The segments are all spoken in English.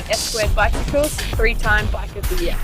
ride S2 bicycles, 3-time Bike of the Year.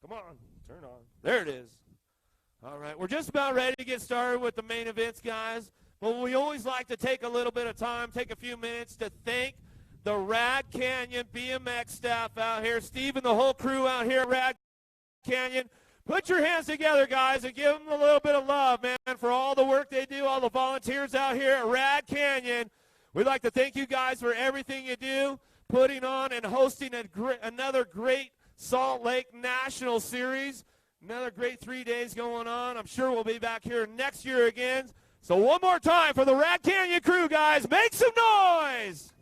Come on, turn on. There it is. All right, we're just about ready to get started with the main events, guys. But we always like to take a little bit of time, take a few minutes to thank the Rad Canyon BMX staff out here, Steve and the whole crew out here at Rad Canyon. Put your hands together, guys, and give them a little bit of love, man, for all the work they do, all the volunteers out here at Rad Canyon. We'd like to thank you guys for everything you do, putting on and hosting another great Salt Lake National Series. Another great 3 days going on. I'm sure we'll be back here next year again. So one more time for the Rad Canyon crew, guys. Make some noise.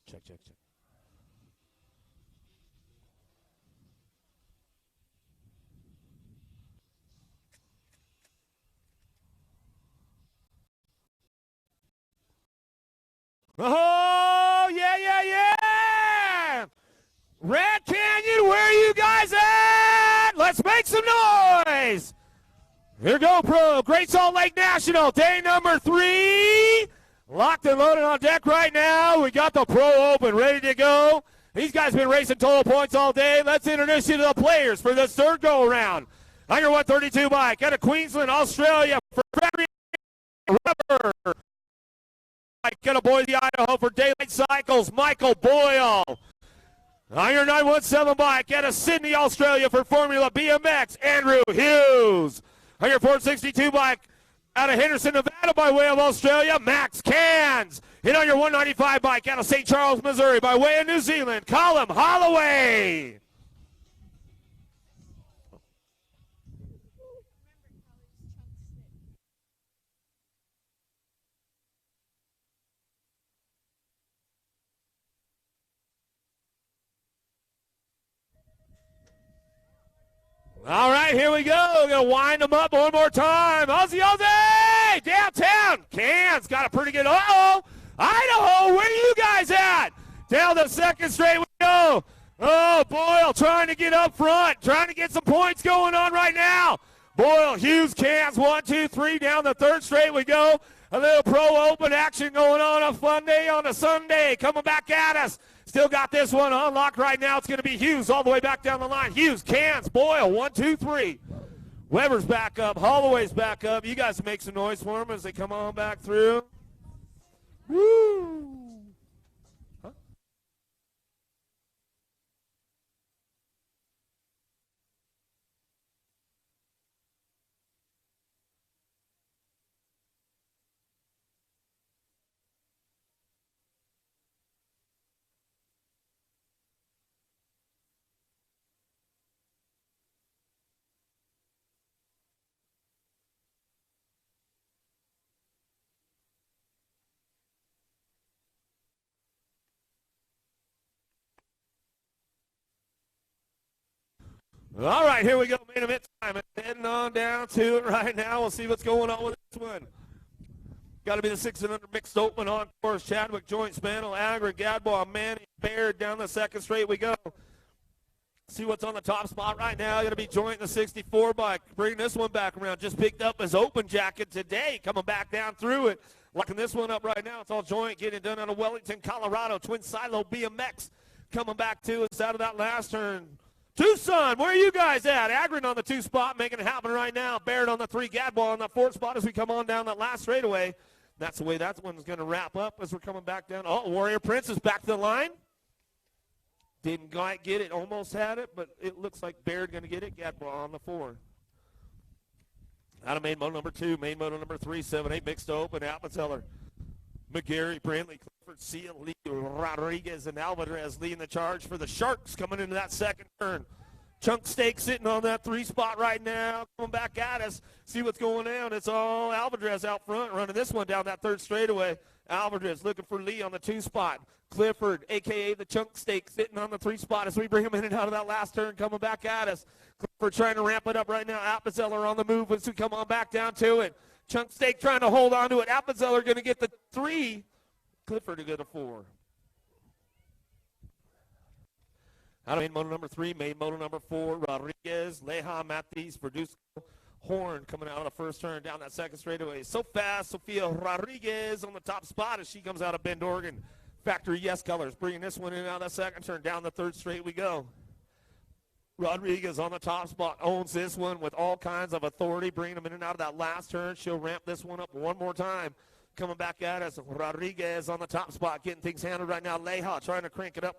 Check, check, check. Oh, yeah, yeah, yeah! Rad Canyon, where are you guys at? Let's make some noise! Here GoPro, Great Salt Lake National, day number 3. Locked and loaded on deck right now. We got the Pro Open ready to go. These guys been racing total points all day. Let's introduce you to the players for this third go-around. On your 132 bike, out of Queensland, Australia, for Rubber. Out of Boise, Idaho, for Daylight Cycles, Michael Boyle. On your 917 bike, out of Sydney, Australia, for Formula BMX, Andrew Hughes. On your 462 bike, out of Henderson, Nevada, by way of Australia, Max Cans. And on your 195 bike, out of St. Charles, Missouri, by way of New Zealand, Colin Holloway. All right, here we go. We're going to wind them up one more time. Aussie, Aussie! Downtown. Cans got a pretty good. Uh-oh. Idaho, where are you guys at? Down the second straight we go. Oh, Boyle trying to get up front, trying to get some points going on right now. Boyle, Hughes, Cans, 1, 2, 3. Down the third straight we go. A little pro open action going on a fun day on a Sunday. Coming back at us. Still got this one unlocked right now. It's going to be Hughes all the way back down the line. Hughes, Cans, Boyle, 1, 2, 3. Weber's back up. Holloway's back up. You guys make some noise for them as they come on back through. Woo! Huh? All right, here we go. Main event time. Heading on down to it right now. We'll see what's going on with this one. Got to be the 6 and under mixed open on course. Chadwick, Joint, Spanel, Agra, Gadbois, Manning, Baird down the second straight we go. See what's on the top spot right now. Going to be Joint in the 64 bike. Bring this one back around. Just picked up his open jacket today. Coming back down through it. Locking this one up right now. It's all Joint getting it done out of Wellington, Colorado. Twin Silo BMX coming back to us out of that last turn. Tucson, where are you guys at? Agron on the 2 spot, making it happen right now. Baird on the 3, Gadbois on the 4 spot as we come on down that last straightaway. That's the way that one's going to wrap up as we're coming back down. Oh, Warrior Prince is back to the line. Didn't quite get it, almost had it, but it looks like Baird going to get it. Gadbois on the 4. Out of main moto number 2, main moto number 3, 7-8 mixed open. Appenzeller, McGarry, Brantley, Clifford, Seal, Lee, Rodriguez, and Alvarez leading the charge for the Sharks coming into that second turn. Chunk Steak sitting on that 3 spot right now. Coming back at us. See what's going on. It's all Alvarez out front running this one down that 3rd straightaway. Alvarez looking for Lee on the 2 spot. Clifford, a.k.a. the Chunk Steak, sitting on the 3 spot as we bring him in and out of that last turn coming back at us. Clifford trying to ramp it up right now. Appenzeller on the move as we come on back down to it. Chunk Steak trying to hold on to it. Appenzeller going to get the 3. Clifford to get a 4. Out of main moto number 3, main moto number 4, Rodriguez, Leja, Matthews, Verduzco, Horn coming out of the first turn down that second straightaway. So fast, Sofia Rodriguez on the top spot as she comes out of Bend, Oregon. Factory Yes Colors bringing this one in and out of that second turn. Down the 3rd straight we go. Rodriguez on the top spot owns this one with all kinds of authority, bringing them in and out of that last turn. She'll ramp this one up one more time. Coming back at us, Rodriguez on the top spot, getting things handled right now. Leja trying to crank it up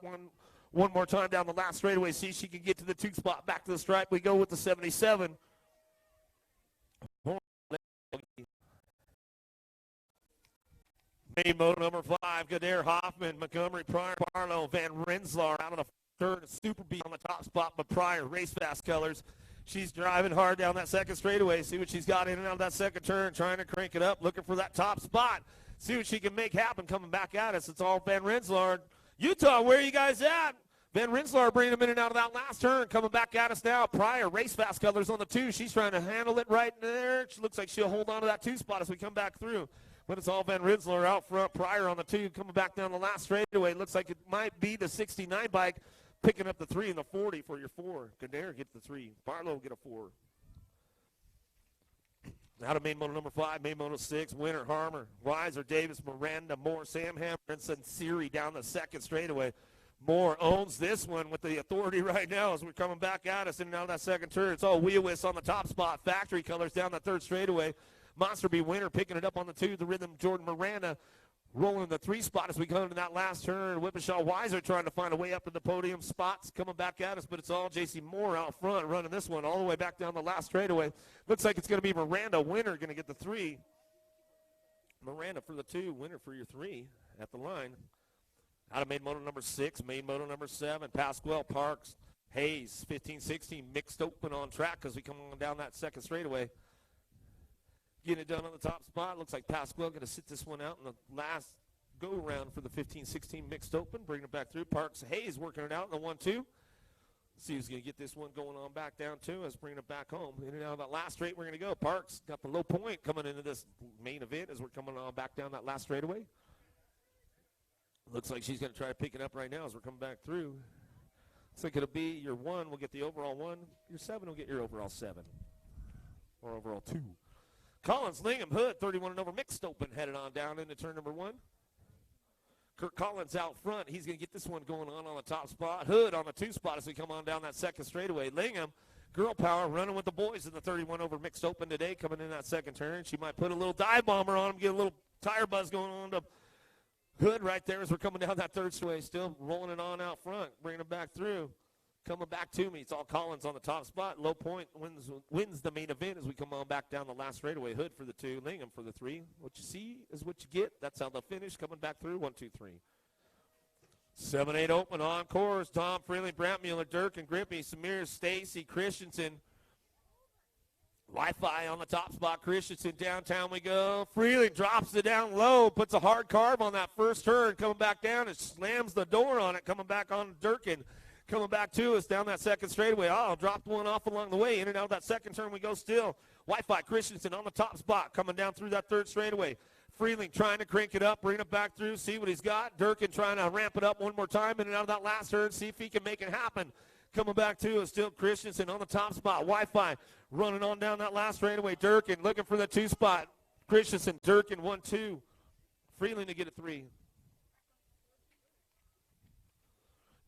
one more time down the last straightaway. See if she can get to the 2 spot. Back to the stripe. We go with the 77. Main moto number 5, Gadare, Hoffman, Montgomery, Pryor, Barlow, Van Renselaar out of the third. Super B on the top spot, but Pryor, Race Fast Colors. She's driving hard down that second straightaway. See what she's got in and out of that second turn, trying to crank it up, looking for that top spot. See what she can make happen coming back at us. It's all Van Renselaar. Utah, where are you guys at? Van Renselaar bringing them in and out of that last turn, coming back at us now. Pryor, Race Fast Colors on the 2. She's trying to handle it right there. She looks like she'll hold on to that 2 spot as we come back through. But it's all Van Renselaar out front. Pryor on the 2, coming back down the last straightaway. Looks like it might be the 69 bike picking up the 3 and the 40 for your 4. Gadare gets the 3. Barlow get a 4. Out of main moto number 5, main moto 6, Winter, Harmer, Weiser, Davis, Miranda, Moore, Sam Hammer, and Siri down the second straightaway. Moore owns this one with the authority right now as we're coming back at us in and out of that second turn. It's all Wheelwist on the top spot. Factory Colors down the 3rd straightaway. Monster B Winter picking it up on the 2. The Rhythm, Jordan Miranda rolling the 3 spot as we come to that last turn. Whippershaw Weiser trying to find a way up to the podium spots coming back at us, but it's all J.C. Moore out front running this one all the way back down the last straightaway. Looks like it's going to be Miranda Winter going to get the 3. Miranda for the 2, Winter for your 3 at the line. Out of main moto number 6, main moto number 7, Pasquale, Parks, Hayes, 15-16, mixed open on track as we come on down that second straightaway. Getting it done on the top spot. Looks like Pasquale going to sit this one out in the last go-around for the 15-16 mixed open. Bringing it back through. Parks, Hayes working it out in the 1-2. See who's going to get this one going on back down too. Let's bring it back home. In and out of that last straight, we're going to go. Parks got the low point coming into this main event as we're coming on back down that last straightaway. Looks like she's going to try to pick it up right now as we're coming back through. Looks like it'll be your 1 will get the overall 1. Your 7 will get your overall 7. Or overall 2. Collins, Lingham, Hood, 31 and over, mixed open, headed on down into turn number 1. Kirk Collins out front. He's going to get this one going on the top spot. Hood on the 2 spot as we come on down that second straightaway. Lingham, girl power, running with the boys in the 31 over mixed open today, coming in that second turn. She might put a little dive bomber on him, get a little tire buzz going on to Hood right there as we're coming down that third straightaway. Still rolling it on out front, bringing it back through. Coming back to me, it's all Collins on the top spot. Low point wins the main event as we come on back down the last straightaway. Hood for the 2, Lingham for the 3. What you see is what you get. That's how they'll finish. Coming back through, 1, 2, 3. 7-8 open on course. Tom Freeling, Brant Mueller, Dirk and Grippy, Samir, Stacy, Christensen. Wi-Fi on the top spot. Christensen, downtown we go. Freeling drops it down low, puts a hard carb on that first turn, coming back down and slams the door on it, coming back on Durkin. Coming back to us down that second straightaway. Oh, dropped one off along the way. In and out of that second turn we go still. Wi-Fi Christensen on the top spot coming down through that third straightaway. Freeling trying to crank it up, bring it back through, see what he's got. Durkin trying to ramp it up one more time in and out of that last turn, see if he can make it happen. Coming back to us still Christensen on the top spot. Wi-Fi running on down that last straightaway. Durkin looking for the 2 spot. Christensen, Durkin, 1, 2. Freeling to get a 3.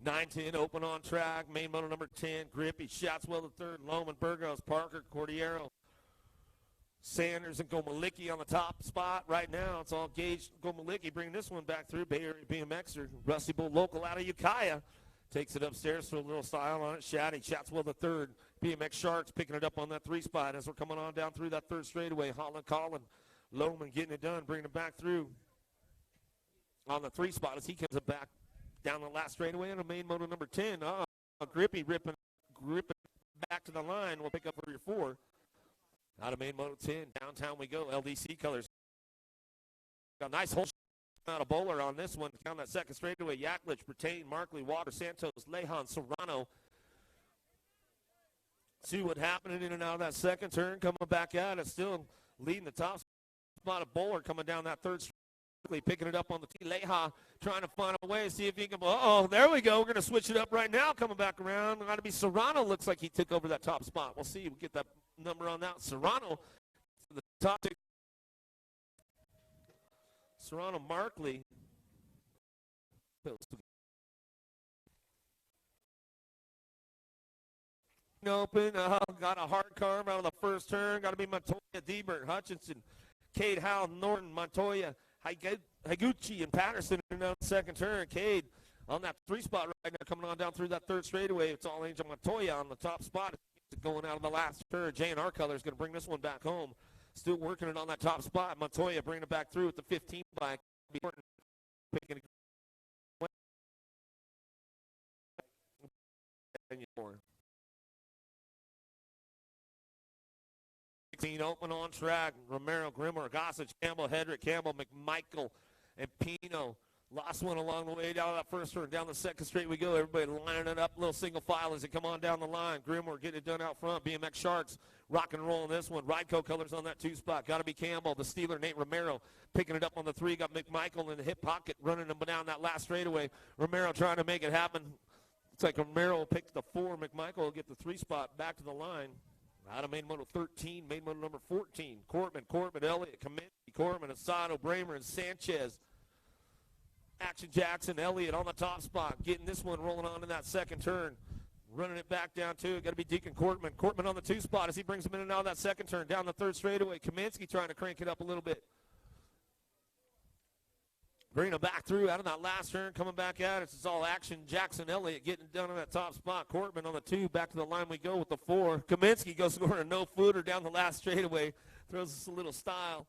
9-10 open on track. Main motor number 10. Grippy. Shatswell the 3rd. Loman, Burgos, Parker, Cordiero. Sanders and Gomalicki on the top spot right now. It's all Gage. Gomalicki bringing this one back through. Bay Area BMXer. Rusty Bull local out of Ukiah. Takes it upstairs for a little style on it. Shaddy. Shatswell the 3rd. BMX Sharks picking it up on that 3 spot as we're coming on down through that 3rd straightaway. Holland, Collin, Loman getting it done. Bringing it back through on the 3 spot as he comes it back down the last straightaway on the main motor number 10. Grippy ripping back to the line. We'll pick up for your 4. Out of main motor 10. Downtown we go. LDC colors. Got a nice hole out of bowler on this one. Down that second straightaway. Yaklich, Bertain, Markley, Water, Santos, Lehan, Serrano. See what happening in and out of that second turn. Coming back out. It's still leading the top spot of bowler coming down that third straightaway. Picking it up on the tee. Leha trying to find a way, see if he can. Uh-oh, there we go. We're going to switch it up right now. Coming back around. Got to be Serrano. Looks like he took over that top spot. We'll see. We'll get that number on that. Serrano to the top. Serrano Markley. Open. Got a hard carb out of the first turn. Got to be Montoya, Diebert, Hutchinson, Cade Howell, Norton, Montoya, Higuchi, and Patterson in the second turn. Cade on that 3 spot right now, coming on down through that third straightaway. It's all Angel Montoya on the top spot. Going out of the last turn. J&R Color is going to bring this one back home. Still working it on that top spot. Montoya bringing it back through with the 15 bike. Picking it. 16 open on track. Romero, Grimmer, Gossage, Campbell, Hedrick, Campbell, McMichael, and Pino. Last one along the way down that first turn. Down the second straight we go. Everybody lining it up. Little single file as they come on down the line. Grimmer getting it done out front. BMX Sharks rock and roll on this one. Rideco colors on that 2 spot. Got to be Campbell. The Steeler, Nate Romero, picking it up on the 3. Got McMichael in the hip pocket running them down that last straightaway. Romero trying to make it happen. Looks like Romero will pick the 4. McMichael will get the 3 spot back to the line. Out of main motor 13, main motor number 14. Corbin, Elliott, Kaminsky, Corbin, Asado, Bramer, and Sanchez. Action Jackson, Elliott on the top spot. Getting this one rolling on in that second turn. Running it back down to it. Got to be Deacon Corbin. Corbin on the 2 spot as he brings him in and out of that second turn. Down the third straightaway. Kaminsky trying to crank it up a little bit. Bringing him back through out of that last turn, coming back out. It's all action. Jackson Elliott getting it done on that top spot. Corbin on the 2. Back to the line we go with the 4. Kaminsky goes scoring a no-footer down the last straightaway. Throws us a little style.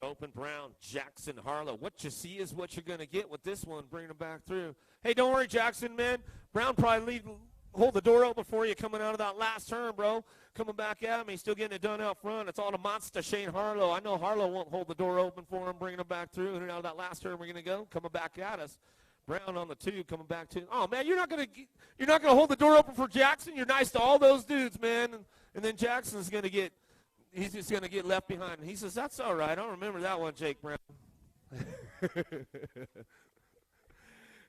Open, Brown, Jackson, Harlow. What you see is what you're going to get with this one. Bringing him back through. Hey, don't worry, Jackson, man. Brown probably hold the door open for you coming out of that last turn, bro. Coming back at me, still getting it done out front. It's all the monster, Shane Harlow. I know Harlow won't hold the door open for him, bringing him back through. And out of that last turn, we're going to go. Coming back at us. Brown on the 2, coming back to. Oh, man, you're not going to hold the door open for Jackson? You're nice to all those dudes, man. And then Jackson's going to get. He's just going to get left behind. He says, that's all right. I don't remember that one, Jake Brown.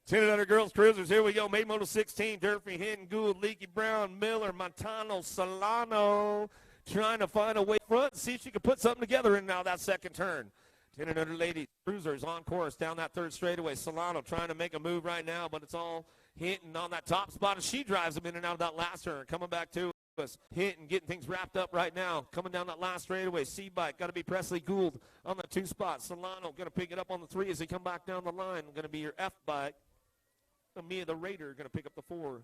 10 girls cruisers. Here we go. May Moto 16. Durfee, Hinton, Gould, Leakey, Brown, Miller, Montano, Solano. Trying to find a way front and see if she can put something together in now that second turn. 10 ladies cruisers on course down that third straightaway. Solano trying to make a move right now, but it's all Hinton on that top spot as she drives them in and out of that last turn. Coming back to us. Hinton getting things wrapped up right now. Coming down that last straightaway. C-Bike. Got to be Presley Gould on the 2 spot. Solano going to pick it up on the 3 as they come back down the line. Going to be your F-Bike. Mia the Raider going to pick up the 4.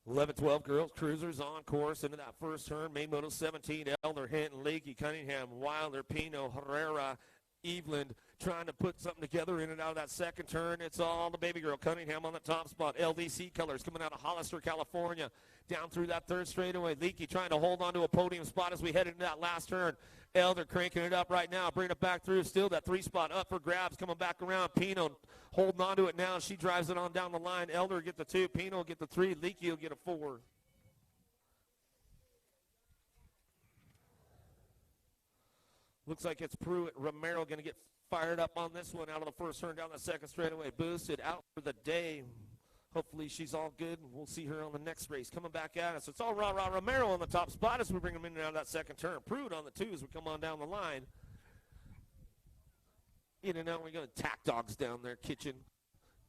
11-12 girls cruisers on course into that first turn. Main Moto 17, Elder, Hinton, Leakey, Cunningham, Wilder, Pino, Herrera, Eveland trying to put something together in and out of that second turn. It's all the baby girl Cunningham on the top spot. LDC colors coming out of Hollister, California, down through that third straightaway. Leakey trying to hold on to a podium spot as we head into that last turn. Elder cranking it up right now, bringing it back through. Still that 3 spot up for grabs, coming back around. Pino holding on to it now. She drives it on down the line. Elder get the 2. Pino will get the 3. Leakey will get a 4. Looks like it's Pruitt. Romero going to get fired up on this one out of the first turn down the second straightaway. Boosted out for the day. Hopefully she's all good. We'll see her on the next race. Coming back at us. It's all Romero on the top spot as we bring him in and out of that second turn. Pruitt on the 2 as we come on down the line. In and out we go. Tack Dogs down there, Kitchen.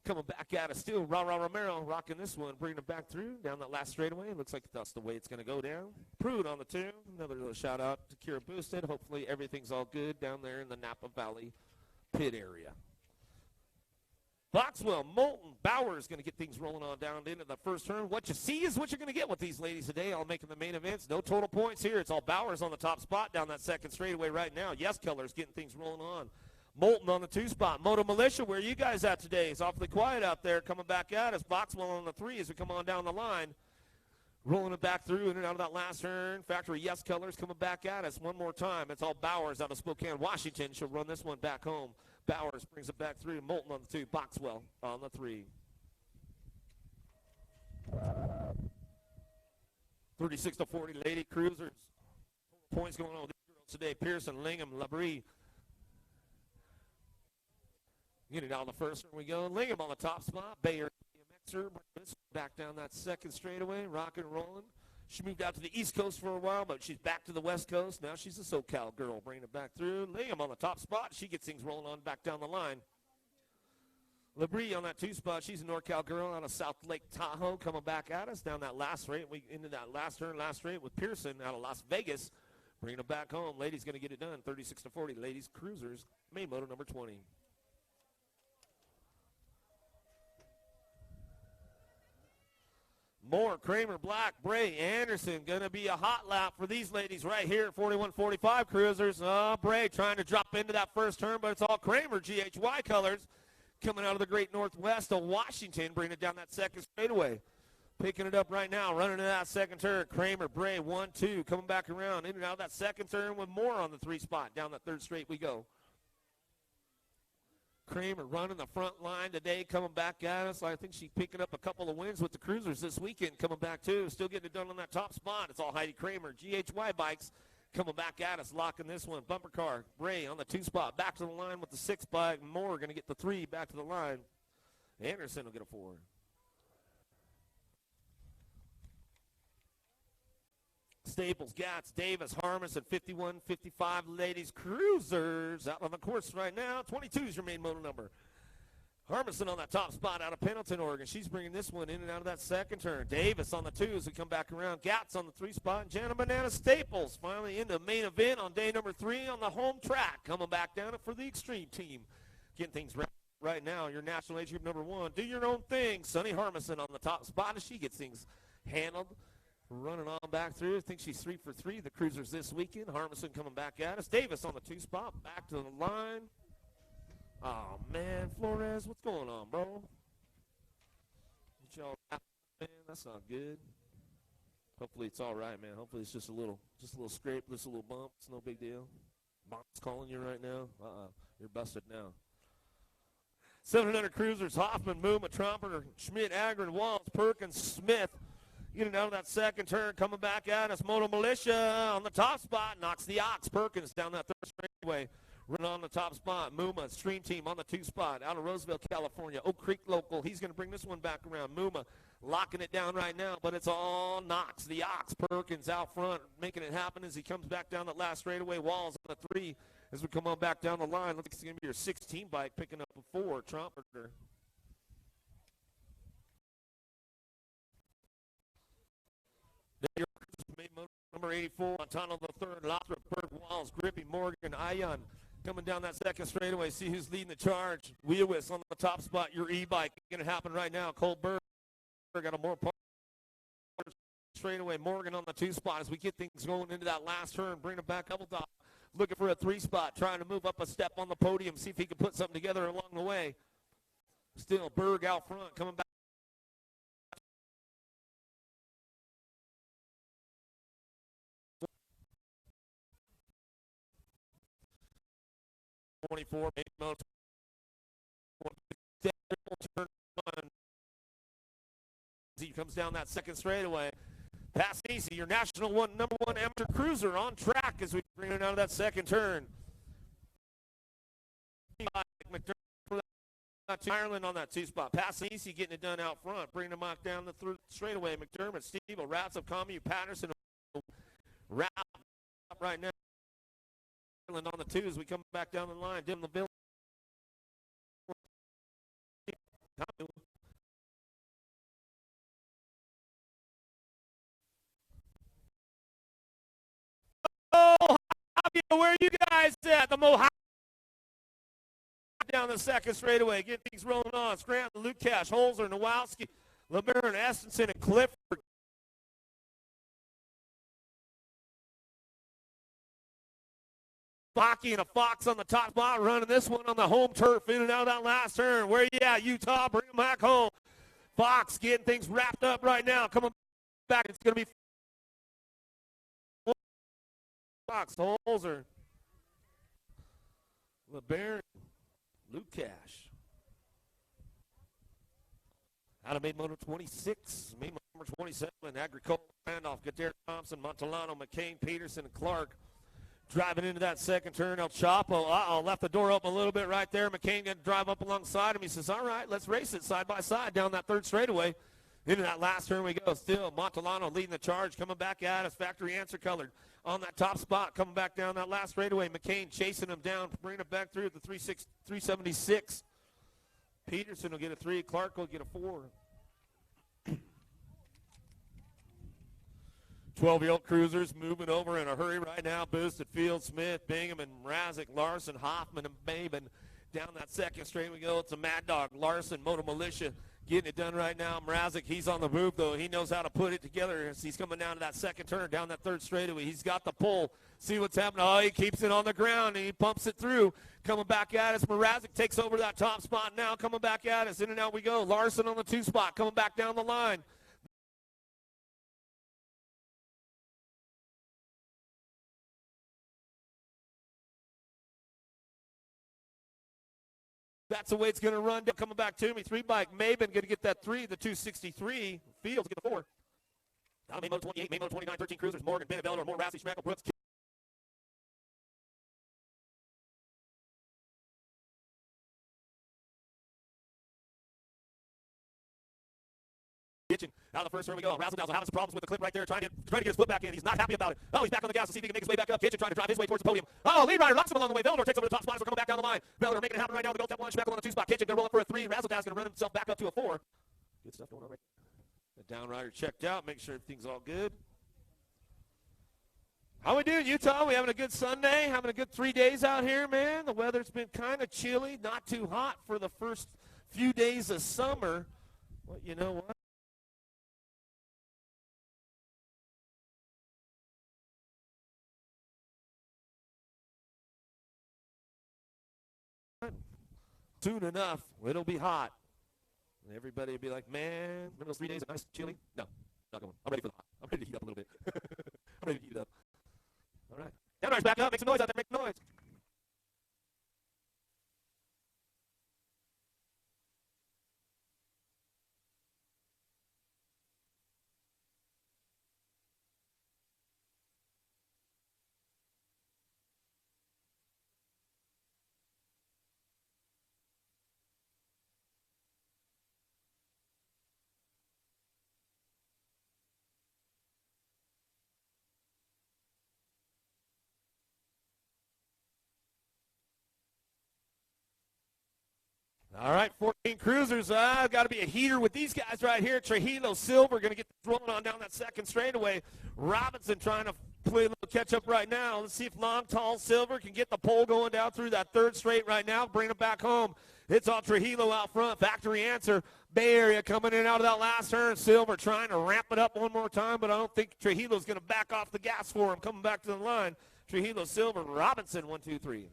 Coming back at us still. Romero rocking this one. Bringing it back through down that last straightaway. Looks like that's the way it's going to go down. Pruitt on the 2. Another little shout out to Kira Boosted. Hopefully everything's all good down there in the Napa Valley pit area. Boxwell, Moulton, Bowers going to get things rolling on down into the first turn. What you see is what you're going to get with these ladies today. I'll make them the main events. No total points here. It's all Bowers on the top spot down that second straightaway right now. Yes, Colors getting things rolling on. Moulton on the 2 spot. Moto Militia, where are you guys at today? It's awfully quiet out there coming back at us. Boxwell on the 3 as we come on down the line. Rolling it back through in and out of that last turn. Factory Yes Colors coming back at us one more time. It's all Bowers out of Spokane, Washington. She'll run this one back home. Bowers brings it back through. Moulton on the 2. Boxwell on the 3. 36-40 lady cruisers. Points going on with these girls today. Pearson, Lingham, Labrie. Get it out the first turn we go. Lingham on the top spot. Bayer, BMXer. Back down that second straightaway. Rocking and rolling. She moved out to the East Coast for a while, but she's back to the West Coast. Now she's a SoCal girl, bringing it back through. Lingham on the top spot. She gets things rolling on back down the line. Labrie on that 2 spot. She's a NorCal girl out of South Lake Tahoe, coming back at us down that last straight. We into that last turn, last straight with Pearson out of Las Vegas, bringing it back home. Ladies going to get it done. 36-40. Ladies cruisers. Main Moto number 20. Moore, Kramer, Black, Bray, Anderson. Going to be a hot lap for these ladies right here at 41-45 cruisers. Bray trying to drop into that first turn, but it's all Kramer, GHY colors, coming out of the great Northwest of Washington, bringing it down that second straightaway. Picking it up right now, running into that second turn. Kramer, Bray, 1-2, coming back around in and out of that second turn with Moore on the 3 spot. Down that third straight we go. Kramer running the front line today, coming back at us. I think she's picking up a couple of wins with the cruisers this weekend, coming back too. Still getting it done on that top spot. It's all Heidi Kramer. GHY bikes coming back at us, locking this one. Bumper car, Bray on the 2 spot. Back to the line with the 6 bike. Moore going to get the 3 back to the line. Anderson will get a 4. Staples, Gatz, Davis, Harmon, and 51-55 ladies cruisers out on the course right now. 22 is your main moto number. Harmison on that top spot out of Pendleton, Oregon. She's bringing this one in and out of that second turn. Davis on the 2 as we come back around. Gatz on the 3 spot. And Jana Banana Staples finally in the main event on day number 3 on the home track. Coming back down it for the Extreme team. Getting things right now. Your national age group number 1. Do your own thing. Sonny Harmison on the top spot as she gets things handled. Running on back through. I think she's 3 for 3. The cruisers this weekend. Harmison coming back at us. Davis on the 2 spot. Back to the line. Oh, man. Flores, what's going on, bro? What y'all, man, that's not good. Hopefully it's all right, man. Hopefully it's just a little scrape, just a little bump. It's no big deal. Mom's calling you right now. You're busted now. 700 cruisers. Hoffman, Mooma, Tromper, Schmidt, Agron, Walls, Perkins, Smith. Getting out of that second turn, coming back at us. Moto Militia on the top spot, knocks the Ox. Perkins down that third straightaway. Running on the top spot, Muma, Stream Team on the 2 spot out of Roseville, California. Oak Creek local, he's going to bring this one back around. Muma locking it down right now, but it's all Knox, the Ox. Perkins out front, making it happen as he comes back down that last straightaway. Walls on the 3 as we come on back down the line. Looks like it's going to be your 16 bike picking up a 4, Trumpeter. Number 84, Montano the 3rd, Lothrop, Berg, Walls, Grippy, Morgan, Ion. Coming down that second straightaway, see who's leading the charge. Wheelwis on the top spot, your e-bike. Going to happen right now. Cole Berg got a more part straightaway. Morgan on the 2 spot as we get things going into that last turn. Bring it back double top. Looking for a 3 spot, trying to move up a step on the podium, see if he can put something together along the way. Still Berg out front, coming back. 24, he comes down that second straightaway. Pass easy, your national number one amateur cruiser on track as we bring it out of that second turn. Ireland on that 2 spot. Pass easy, getting it done out front. Bringing him down the straightaway. McDermott, Steve, Ratsup, Commie, Patterson, wrap right now. On the 2 as we come back down the line. Dim the bill. Oh, where are you guys at? The Mohawk down the second straightaway. Get things rolling on. Scranton, Luke Cash, Holzer, Nowalski, LeBaron, Estenson, and Clifford. Baki and a Fox on the top spot, running this one on the home turf, in and out of that last turn. Where you at, Utah? Bring him back home. Fox getting things wrapped up right now. Coming back, it's going to be Fox, Holzer, LeBaron, Luke Cash. Out of main motor 26, main number 27, Agricole, Randolph, Gadare, Thompson, Montellano, McCain, Peterson, and Clark. Driving into that second turn, El Chapo, left the door open a little bit right there. McCain going to drive up alongside him. He says, all right, let's race it side by side down that third straightaway. Into that last turn we go. Still, Montellano leading the charge, coming back at us. Factory answer colored on that top spot, coming back down that last straightaway. McCain chasing him down, bringing it back through at the 376. Peterson will get a 3. Clark will get a 4. 12-year-old cruisers moving over in a hurry right now. Boosted, Field, Smith, Bingham, and Mrazek, Larson, Hoffman, and Babin. Down that second straight we go. It's a Mad Dog, Larson, Moto Militia getting it done right now. Mrazek, he's on the move, though. He knows how to put it together as he's coming down to that second turn, down that third straightaway. He's got the pull. See what's happening. Oh, he keeps it on the ground, and he pumps it through. Coming back at us. Mrazek takes over that top spot now. Coming back at us. In and out we go. Larson on the 2 spot, coming back down the line. That's the way it's going to run. Coming back to me. 3 bike. Maben going to get that 3. The 263. Fields get the 4. Now Main Moto 28, Main Moto 29, 13 cruisers. Morgan, Bennett, Bellor, Moore, Rassi, Schmeckle, Brooks. Out of the first turn we go. Razzle-dazzle having some problems with the clip right there, trying to get his foot back in. He's not happy about it. Oh, he's back on the gas to see if he can make his way back up. Kitchen trying to drive his way towards the podium. Oh, lead rider knocks him along the way. Velor takes over the top spot as we're coming back down the line. Velor making it happen right now. The Gold 1. Schmeckle on the 2 spot. Kitchen going to roll up for a 3. Razzle-dazzle going to run himself back up to a 4. Good stuff going on right. The down rider checked out. Make sure everything's all good. How we doing, Utah? We having a good Sunday? Having a good 3 days out here, man? The weather's been kind of chilly. Not too hot for the first few days of summer. Well, you know what? Soon enough, it'll be hot. And everybody will be like, man, remember those 3 days of nice chilly? No, not going. I'm ready for the hot. I'm ready to heat up a little bit. I'm ready to heat it up. All right. Downrider's back up. Make some noise out there. Make some noise. All right, 14 cruisers. Got to be a heater with these guys right here. Trujillo Silver going to get rolling on down that second straightaway. Robinson trying to play a little catch-up right now. Let's see if Long Tall Silver can get the pole going down through that third straight right now. Bring it back home. It's all Trujillo out front. Factory answer. Bay Area coming in out of that last turn. Silver trying to ramp it up one more time, but I don't think Trujillo's going to back off the gas for him. Coming back to the line. Trujillo Silver, Robinson, 1, 2, 3.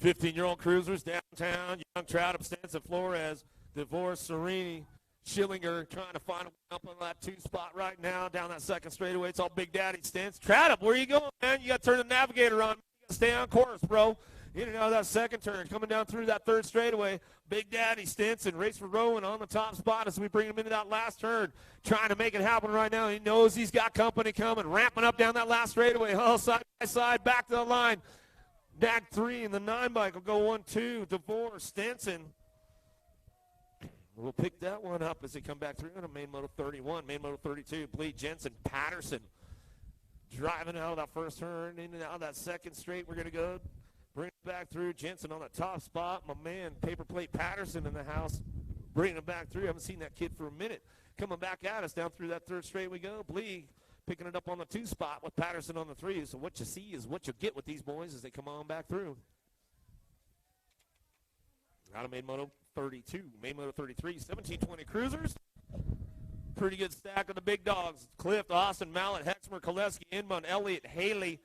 15-year-old cruisers downtown. Young Trout, Stenson, Flores, DeVore, Serini, Schillinger trying to find a way up on that 2 spot right now down that second straightaway. It's all Big Daddy Stents. Trout, where you going, man? You got to turn the navigator on. You got to stay on course, bro. In and out of that second turn, coming down through that third straightaway. Big Daddy Stinson, race for Rowan on the top spot as we bring him into that last turn. Trying to make it happen right now. He knows he's got company coming. Ramping up down that last straightaway. Oh, side by side, back to the line. Back 3 and the 9 bike will go 1, 2. DeVore, Stinson. We'll pick that one up as they come back through on a main moto 31, main moto 32. Bleed Jensen, Patterson driving out of that first turn, in and out of that second straight. We're going to go bring it back through. Jensen on the top spot. My man, Paper Plate Patterson in the house. Bringing it back through. I haven't seen that kid for a minute. Coming back at us down through that third straight we go. Bleed picking it up on the 2 spot with Patterson on the 3. So what you see is what you get with these boys as they come on back through. Out of main moto 32, main moto 33, 1720 cruisers. Pretty good stack of the big dogs. Clift, Austin, Mallet, Hexmer, Koleski, Inman, Elliott, Haley,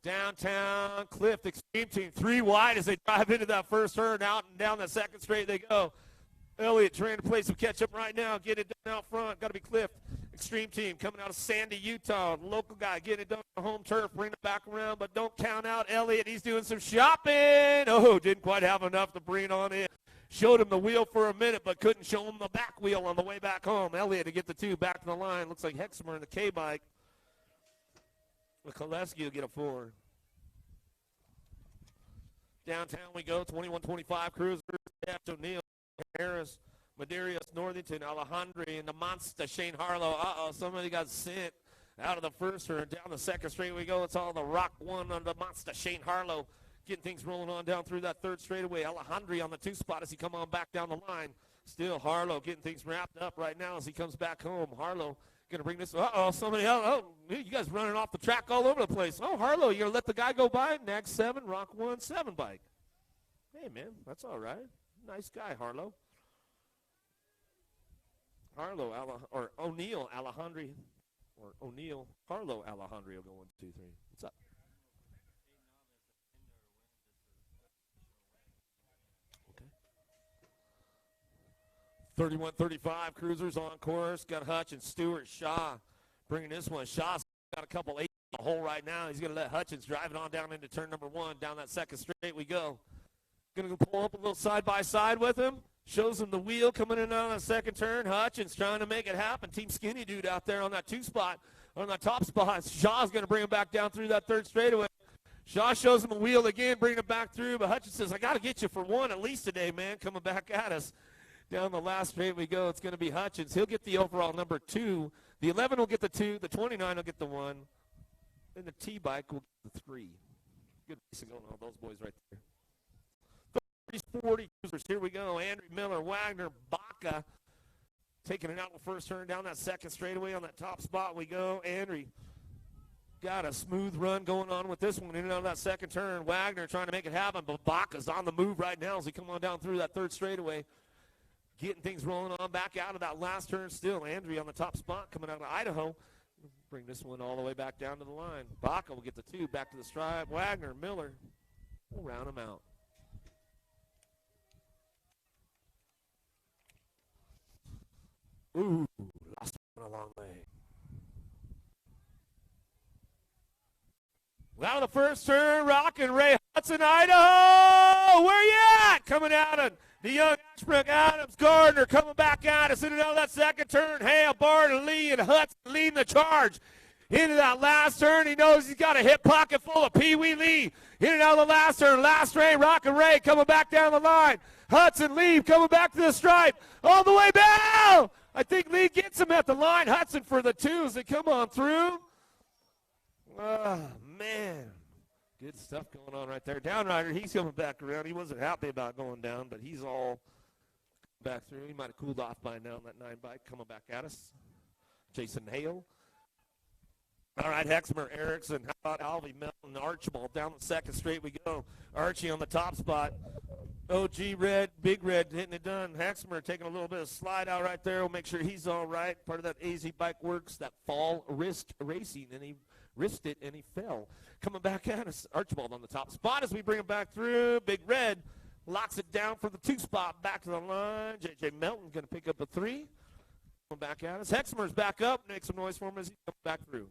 downtown, Clift, Extreme Team. 3 wide as they drive into that first turn. Out and down that second straight they go. Elliott trying to play some catch-up right now. Get it done out front. Got to be Clift. Extreme Team coming out of Sandy, Utah. The local guy getting it done on home turf. Bring it back around, but don't count out Elliott. He's doing some shopping. Oh, didn't quite have enough to bring on in. Showed him the wheel for a minute, but couldn't show him the back wheel on the way back home. Elliott to get the 2 back to the line. Looks like Hexmer in the K-bike. Koleski will get a 4. Downtown we go, 21-25 cruisers. O'Neill, Harris, Medeiros, Northington, Alejandri, and the monster Shane Harlow. Somebody got sent out of the first turn. Down the second straight we go. It's all the Rock 1 on the monster Shane Harlow. Getting things rolling on down through that third straightaway. Alejandri on the 2 spot as he come on back down the line. Still Harlow getting things wrapped up right now as he comes back home. Harlow going to bring this. Somebody else. Oh, you guys running off the track all over the place. Oh, Harlow, you're going to let the guy go by? Nag 7, Rock 1, 7 bike. Hey, man, that's all right. Nice guy, Harlow. O'Neill, Alejandri, or O'Neill, Harlow, Alejandri will go 1, 2, 3. What's up? Okay. 31-35 cruisers on course. Got Hutch and Stewart Shaw bringing this one. Shaw's got a couple 8 in the hole right now. He's going to let Hutchins drive it on down into turn number 1. Down that second straight we go. Going to pull up a little side-by-side with him. Shows him the wheel coming in on the second turn. Hutchins trying to make it happen. Team Skinny Dude out there on that 2 spot, on that top spot. Shaw's going to bring him back down through that third straightaway. Shaw shows him a wheel again, bringing it back through. But Hutchins says, I got to get you for 1 at least today, man. Coming back at us. Down the last straight we go. It's going to be Hutchins. He'll get the overall number 2. The 11 will get the 2. The 29 will get the 1. And the T-bike will get the 3. Good racing going on those boys right there. 40 cruisers. Here we go. Andrew Miller, Wagner, Baca taking it out the first turn down that second straightaway on that top spot we go. Andrew got a smooth run going on with this one in and out of that second turn. Wagner trying to make it happen, but Baca's on the move right now as he come on down through that third straightaway. Getting things rolling on back out of that last turn still. Andrew on the top spot coming out of Idaho. Bring this one all the way back down to the line. Baca will get the 2 back to the stripe. Wagner, Miller will round them out. Ooh, lost one a long way. Out of the first turn, rocking Ray Hudson, Idaho. Where you at? Coming out of the young Ashbrook, Adams, Gardner coming back at us. In and out of that second turn, Hale, Barton, Lee, and Hudson leading the charge. Into that last turn, he knows he's got a hip pocket full of Pee Wee Lee. In and out of the last turn, last Ray, Rockin' Ray coming back down the line. Hudson, Lee coming back to the stripe. All the way back. I think Lee gets him at the line. Hudson for the 2 as they come on through. Oh, man. Good stuff going on right there. Downrider, he's coming back around. He wasn't happy about going down, but he's all back through. He might have cooled off by now on that 9 bike coming back at us. Jason Hale. All right, Hexmer, Erickson, how about Alvey, Melton, Archibald. Down the second straight we go. Archie on the top spot. OG Red, Big Red hitting it done. Hexmer taking a little bit of slide out right there. We'll make sure he's all right. Part of that AZ Bike Works, that fall wrist racing, and he risked it and he fell. Coming back at us, Archibald on the top spot as we bring him back through. Big Red locks it down for the 2 spot. Back to the line. J.J. Melton going to pick up a 3. Coming back at us. Hexmer's back up. Make some noise for him as he comes back through.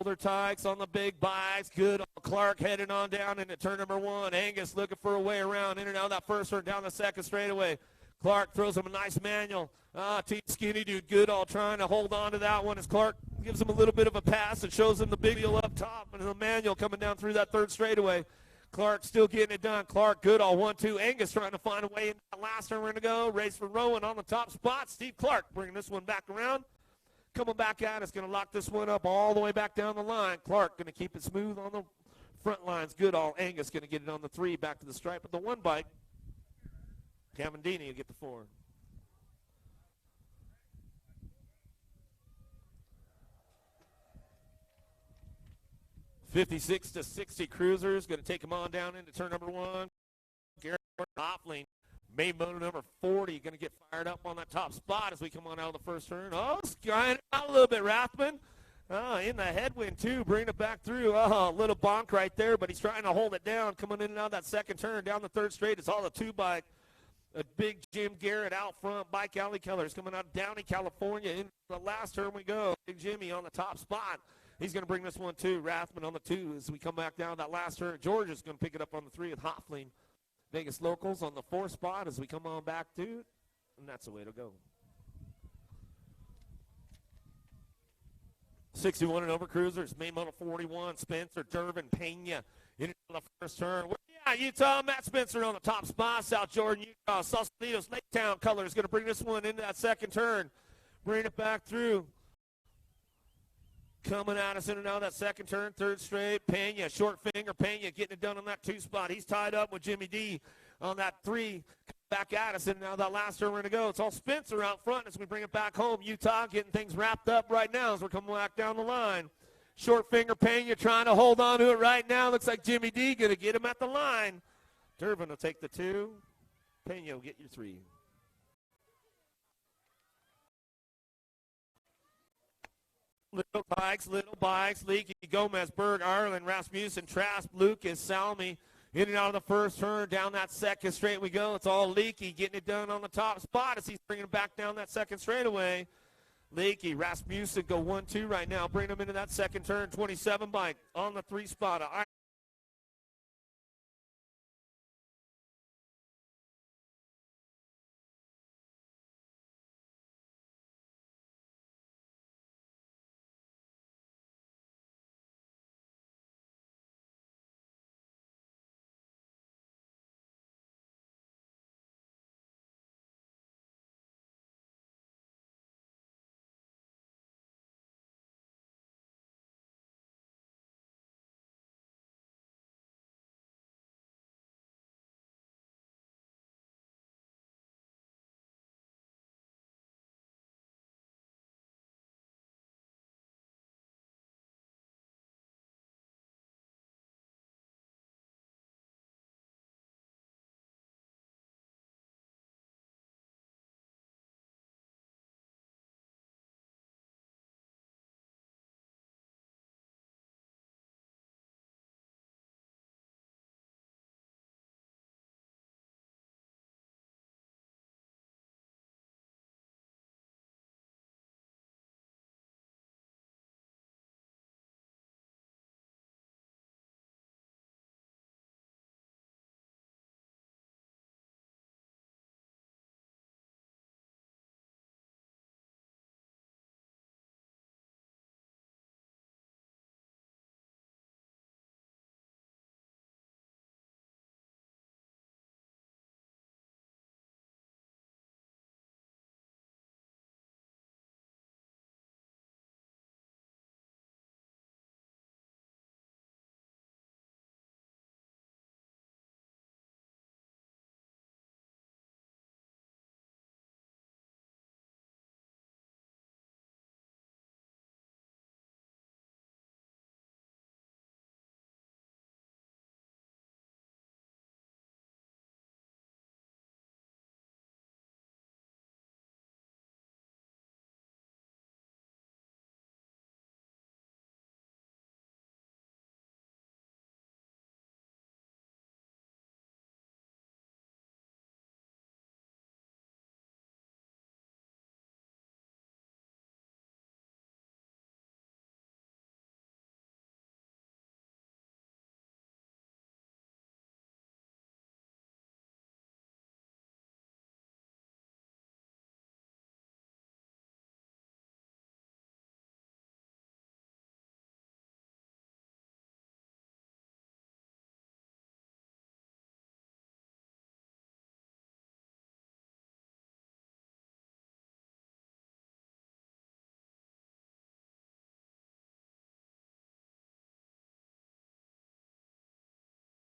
Older Tykes on the big bikes. Good. Clark heading on down into turn number 1. Angus looking for a way around. In and out of that first turn, down the second straightaway. Clark throws him a nice manual. Team Skinny Dude Goodall trying to hold on to that one as Clark gives him a little bit of a pass and shows him the big deal up top and the manual coming down through that third straightaway. Clark still getting it done. Clark Goodall 1-2. Angus trying to find a way into that last turn. We're going to go. Race for Rowan on the top spot. Steve Clark bringing this one back around. Coming back at us, going to lock this one up all the way back down the line. Clark going to keep it smooth on the front lines. Goodall. Angus going to get it on the 3 back to the stripe with the 1 bike. Cavandini will get the 4. $56-60 Cruisers going to take him on down into turn number 1. Garrett Hoffling. Main motor number 40 going to get fired up on that top spot as we come on out of the first turn. Oh, skying out a little bit, Rathman. In the headwind, too, bringing it back through. A little bonk right there, but he's trying to hold it down. Coming in and out of that second turn, down the third straight. It's all a 2-bike. A big Jim Garrett out front. Bike Alley Colors coming out of Downey, California. In the last turn we go. Big Jimmy on the top spot. He's going to bring this one, too. Rathman on the 2 as we come back down that last turn. Georgia's going to pick it up on the 3 with Hoffling. Vegas Locals on the 4 spot as we come on back to it, and that's the way to go. 61 and over Cruisers, main model 41, Spencer, Durbin, Pena in the first turn. Yeah, Utah, Matt Spencer on the top spot, South Jordan, Utah, Sausalito's Lake Town Colors going to bring this one into that second turn, bring it back through. Coming at us in and out of that second turn, third straight. Pena, short finger. Pena getting it done on that 2 spot. He's tied up with Jimmy D on that 3. Back at us in and out of that last turn we're going to go. It's all Spencer out front as we bring it back home. Utah getting things wrapped up right now as we're coming back down the line. Short finger Pena trying to hold on to it right now. Looks like Jimmy D going to get him at the line. Durbin will take the 2. Pena will get your 3. Little bikes, Leaky, Gomez, Berg, Ireland, Rasmussen, Trask, Lucas, Salmi, in and out of the first turn, down that second straight we go. It's all Leaky getting it done on the top spot as he's bringing it back down that second straightaway. Leaky, Rasmussen go 1-2 right now, bring him into that second turn, 27 bike on the 3 spot.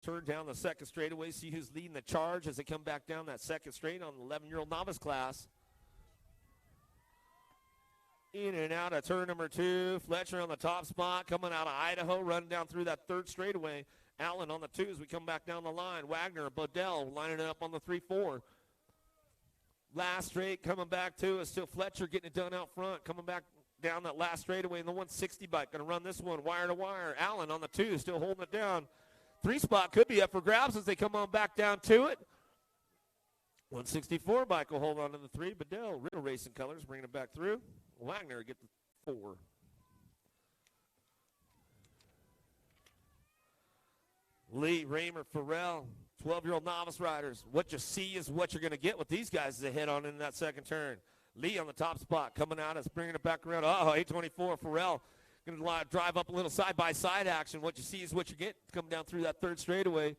turn down the second straightaway, see who's leading the charge as they come back down that second straight on the 11-year-old novice class. In and out of turn number 2. Fletcher on the top spot, coming out of Idaho, running down through that third straightaway. Allen on the 2 as we come back down the line. Wagner, Bodell lining it up on the 3-4. Last straight coming back to us. Still Fletcher getting it done out front, coming back down that last straightaway in the 160 bike. Going to run this one wire to wire. Allen on the 2, still holding it down. 3 spot could be up for grabs as they come on back down to it. 164 bike will hold on to the 3. Bedell, Riddle Racing Colors, bringing it back through. Wagner get the 4. Lee, Raymer, Farrell, 12-year-old novice riders. What you see is what you're going to get with these guys as they head on into that second turn. Lee on the top spot, coming out, is bringing it back around. 824, Farrell. Going to drive up a little side-by-side action. What you see is what you get coming down through that third straightaway.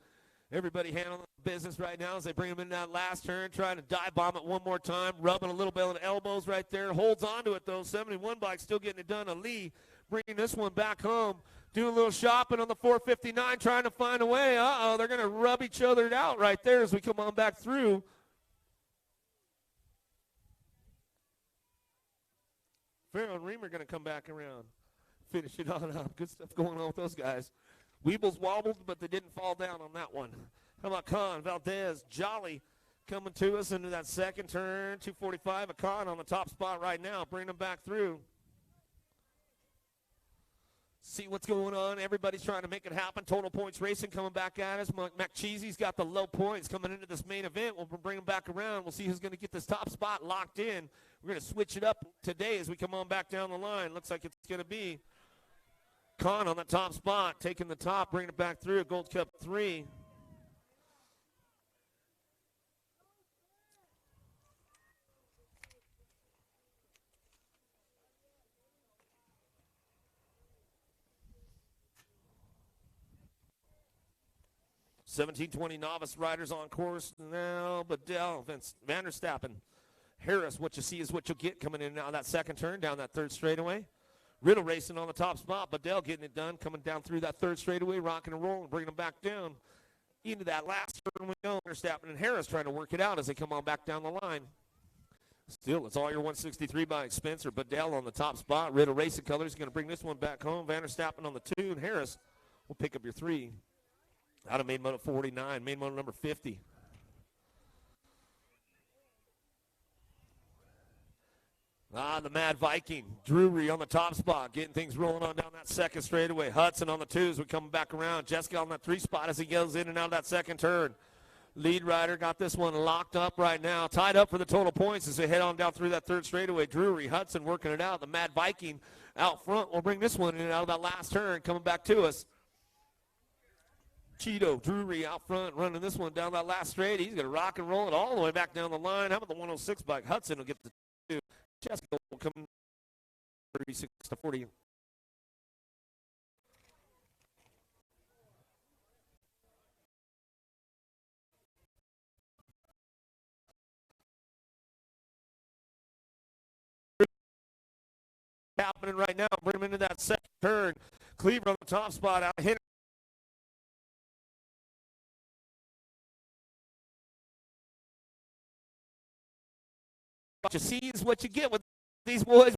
Everybody handling the business right now as they bring him in that last turn, trying to dive bomb it one more time, rubbing a little bit on the elbows right there. Holds on to it, though. 71 bike still getting it done. Lee bringing this one back home. Doing a little shopping on the 459, trying to find a way. They're going to rub each other out right there as we come on back through. Farrell and Reamer going to come back around. Finish it on up. Good stuff going on with those guys. Weebles wobbled, but they didn't fall down on that one. How about Kahn, Valdez, Jolly coming to us into that second turn. 245, a Kahn on the top spot right now. Bring them back through. See what's going on. Everybody's trying to make it happen. Total Points Racing coming back at us. McCheesy's got the low points coming into this main event. We'll bring them back around. We'll see who's going to get this top spot locked in. We're going to switch it up today as we come on back down the line. Looks like it's going to be Kahn on the top spot, taking the top, bringing it back through. Gold Cup 3. $17.20 novice riders on course now. Bedell, Van der Stappen, Harris. What you see is what you'll get coming in now that second turn down that third straightaway. Riddle racing on the top spot. Bedell getting it done, coming down through that third straightaway, rocking and rolling, bringing them back down into that last turn. We go. Verstappen and Harris trying to work it out as they come on back down the line. Still, it's all your 163 by Spencer. Bedell on the top spot. Riddle Racing Colors going to bring this one back home. Van der Stappen on the 2, and Harris will pick up your 3. Out of main moto 49, main moto number 50. The Mad Viking, Drury on the top spot, getting things rolling on down that second straightaway. Hudson on the 2 as we come back around. Jessica on that 3 spot as he goes in and out of that second turn. Lead rider got this one locked up right now. Tied up for the total points as they head on down through that third straightaway. Drury, Hudson working it out. The Mad Viking out front will bring this one in and out of that last turn, coming back to us. Cheeto, Drury out front, running this one down that last straight. He's going to rock and roll it all the way back down the line. How about the 106 bike? Hudson will get the 2. Jessica will come 36-40. Happening right now. Bring him into that second turn. Cleaver on the top spot. Out hit. What you see is what you get with these boys.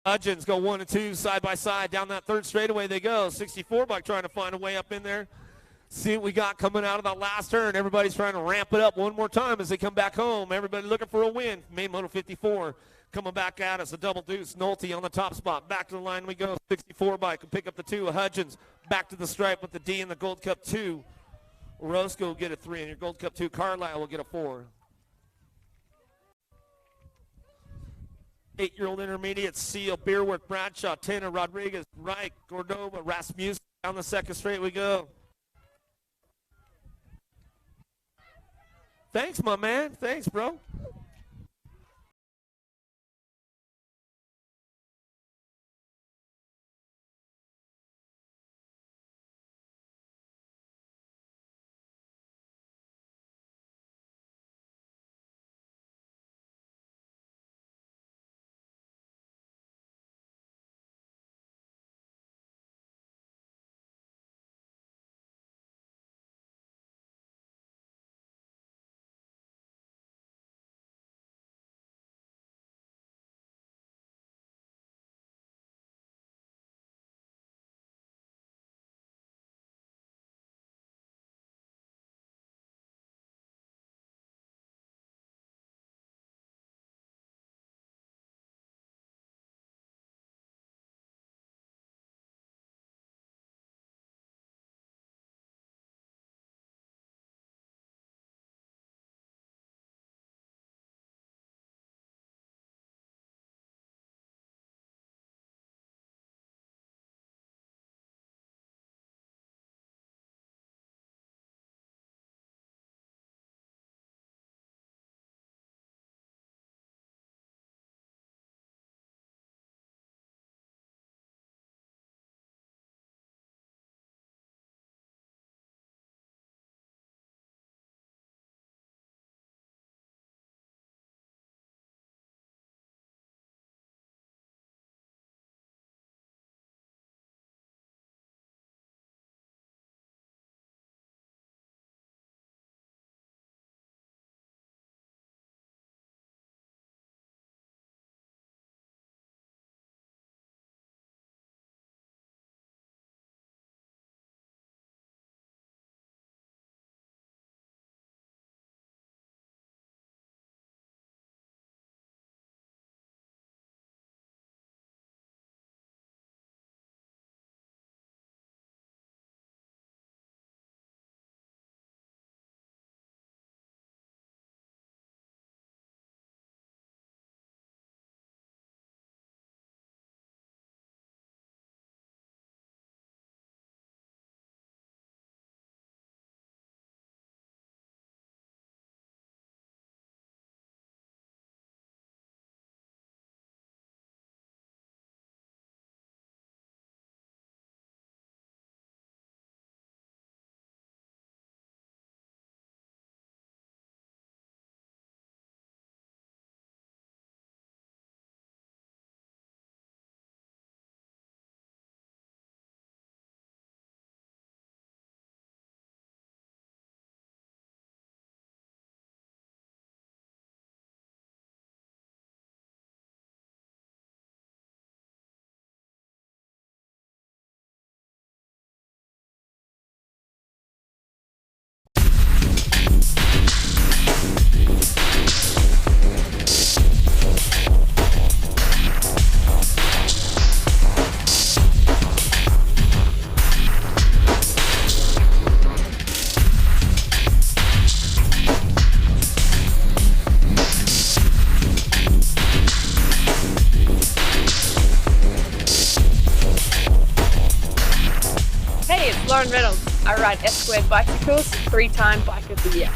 Hudgens go 1 and 2 side by side. Down that third straightaway they go. 64 buck trying to find a way up in there. See what we got coming out of that last turn. Everybody's trying to ramp it up one more time as they come back home. Everybody looking for a win. Main Moto 54 coming back at us. A double deuce. Nolte on the top spot. Back to the line we go. 64 bike will pick up the 2. Hudgens back to the stripe with the D in the Gold Cup 2. Roscoe will get a 3 in your Gold Cup 2. Carlisle will get a 4. 8-year-old intermediate, Seal, Beerworth, Bradshaw, Tanner, Rodriguez, Reich, Cordova, Rasmussen. Down the second straight we go. Thanks, my man. Thanks, bro. Lauren Reynolds. I ride S-squared bicycles, 3-time Bike of the Year.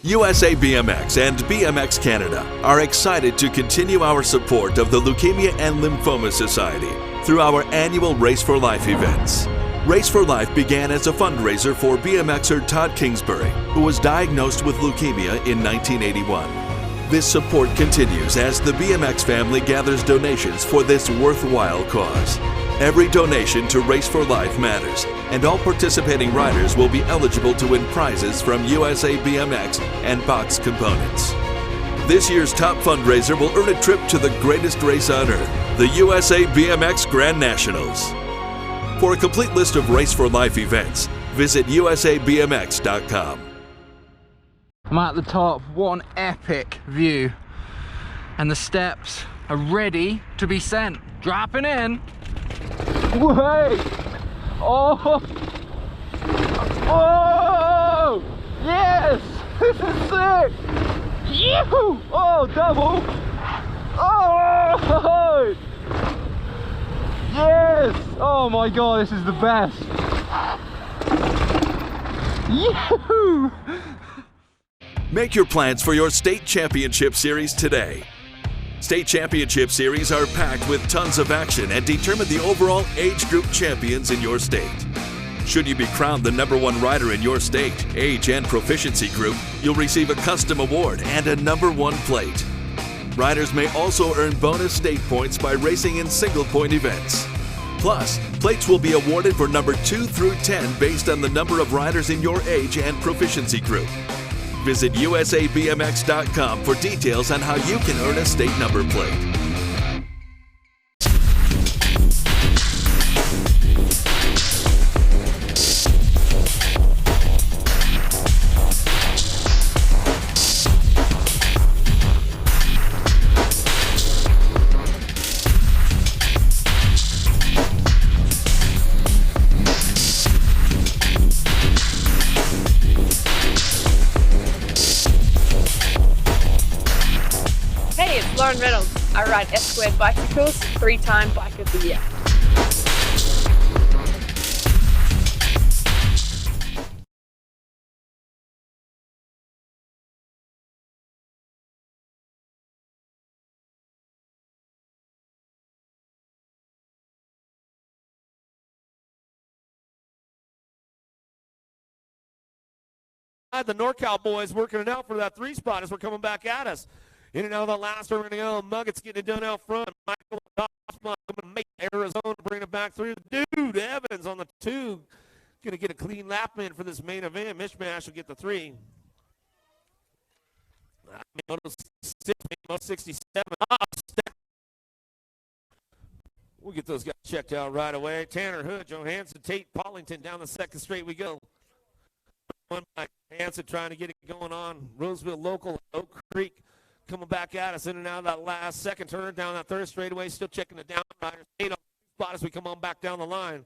USA BMX and BMX Canada are excited to continue our support of the Leukemia and Lymphoma Society through our annual Race for Life events. Race for Life began as a fundraiser for BMXer Todd Kingsbury, who was diagnosed with leukemia in 1981. This support continues as the BMX family gathers donations for this worthwhile cause. Every donation to Race for Life matters, and all participating riders will be eligible to win prizes from USA BMX and Box Components. This year's top fundraiser will earn a trip to the greatest race on earth, the USA BMX Grand Nationals. For a complete list of Race for Life events, visit usabmx.com. I'm at the top, what an epic view. And the steps are ready to be sent. Dropping in. Wait! Oh! Oh! Yes! This is sick! Yahoo! Oh, double! Oh! Yes! Oh my god, this is the best! Yahoo! Make your plans for your state championship series today. State championship series are packed with tons of action and determine the overall age group champions in your state. Should you be crowned the #1 rider in your state, age, and proficiency group, you'll receive a custom award and a #1 plate. Riders may also earn bonus state points by racing in single-point events. Plus, plates will be awarded for number 2 through 10 based on the number of riders in your age and proficiency group. Visit usabmx.com for details on how you can earn a state number plate. Lauren Reynolds. I ride S-Squared bicycles, 3-time Bike of the Year. The NorCal boys working it out for that 3 spot as we're coming back at us. In and out of the last, we're going to go. Nuggets getting it done out front. Michael Goffman going to make Arizona, bring it back through. Dude Evans on the 2. Going to get a clean lap in for this main event. Mishmash will get the 3. 67. We'll get those guys checked out right away. Tanner Hood, Johansson, Tate, Paulington down the second straight we go. One by Hanson trying to get it going on. Roseville local, Oak Creek coming back at us in and out of that last second turn down that third straightaway. Still checking the down riders. 8 on the spot as we come on back down the line.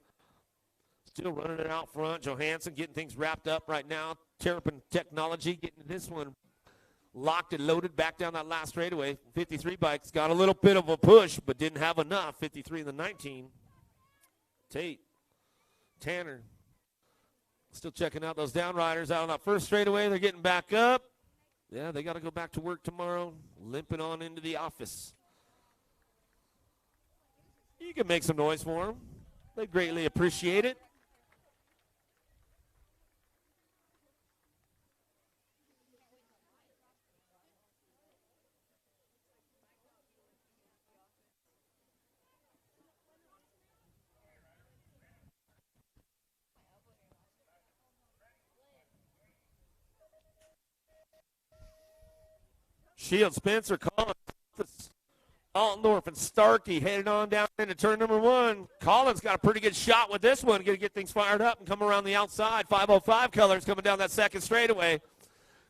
Still running it out front. Johansson getting things wrapped up right now. Terrapin Technology getting this one locked and loaded back down that last straightaway. 53 bikes got a little bit of a push, but didn't have enough. 53 in the 19. Tate, Tanner. Still checking out those down riders out on that first straightaway. They're getting back up. Yeah, they got to go back to work tomorrow, limping on into the office. You can make some noise for them. They greatly appreciate it. Shield, Spencer, Collins, Altendorf, and Starkey headed on down into turn number 1. Collins got a pretty good shot with this one. Going to get things fired up and come around the outside. 505 colors coming down that second straightaway.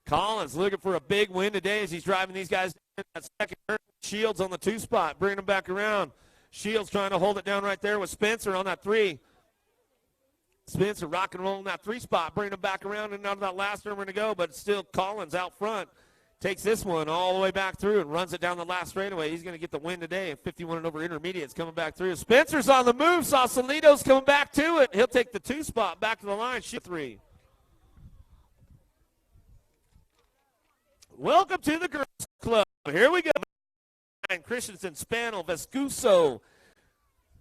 Collins looking for a big win today as he's driving these guys in that second turn. Shields on the 2 spot, bringing them back around. Shields trying to hold it down right there with Spencer on that 3. Spencer rock and rolling that 3 spot, bringing them back around and out of that last turn we're going to go, but still Collins out front. Takes this one all the way back through and runs it down the last straightaway. He's going to get the win today. 51 and over intermediates coming back through. Spencer's on the move. Sausalito's coming back to it. He'll take the 2 spot back to the line. Shift 3. Welcome to the Girls Club. Here we go. Christensen, Spanel, Vescuso.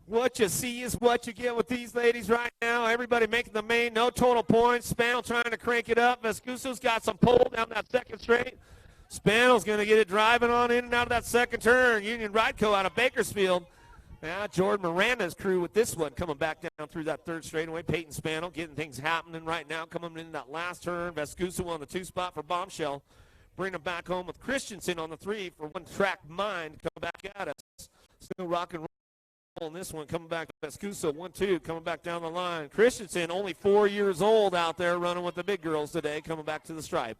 What you see is what you get with these ladies right now. Everybody making the main, no total points. Spanel trying to crank it up. Vescuso's got some pull down that second straight. Spanel's going to get it driving on in and out of that second turn. Union Rideco out of Bakersfield. Now Jordan Miranda's crew with this one coming back down through that third straightaway. Peyton Spanel getting things happening right now, coming into that last turn. Vescuso on the 2 spot for Bombshell. Bring them back home with Christensen on the 3 for One Track Mind. Coming back at us. Still rock and roll on this one. Coming back to Vescuso. 1-2 coming back down the line. Christensen, only 4 years old out there running with the big girls today. Coming back to the stripe.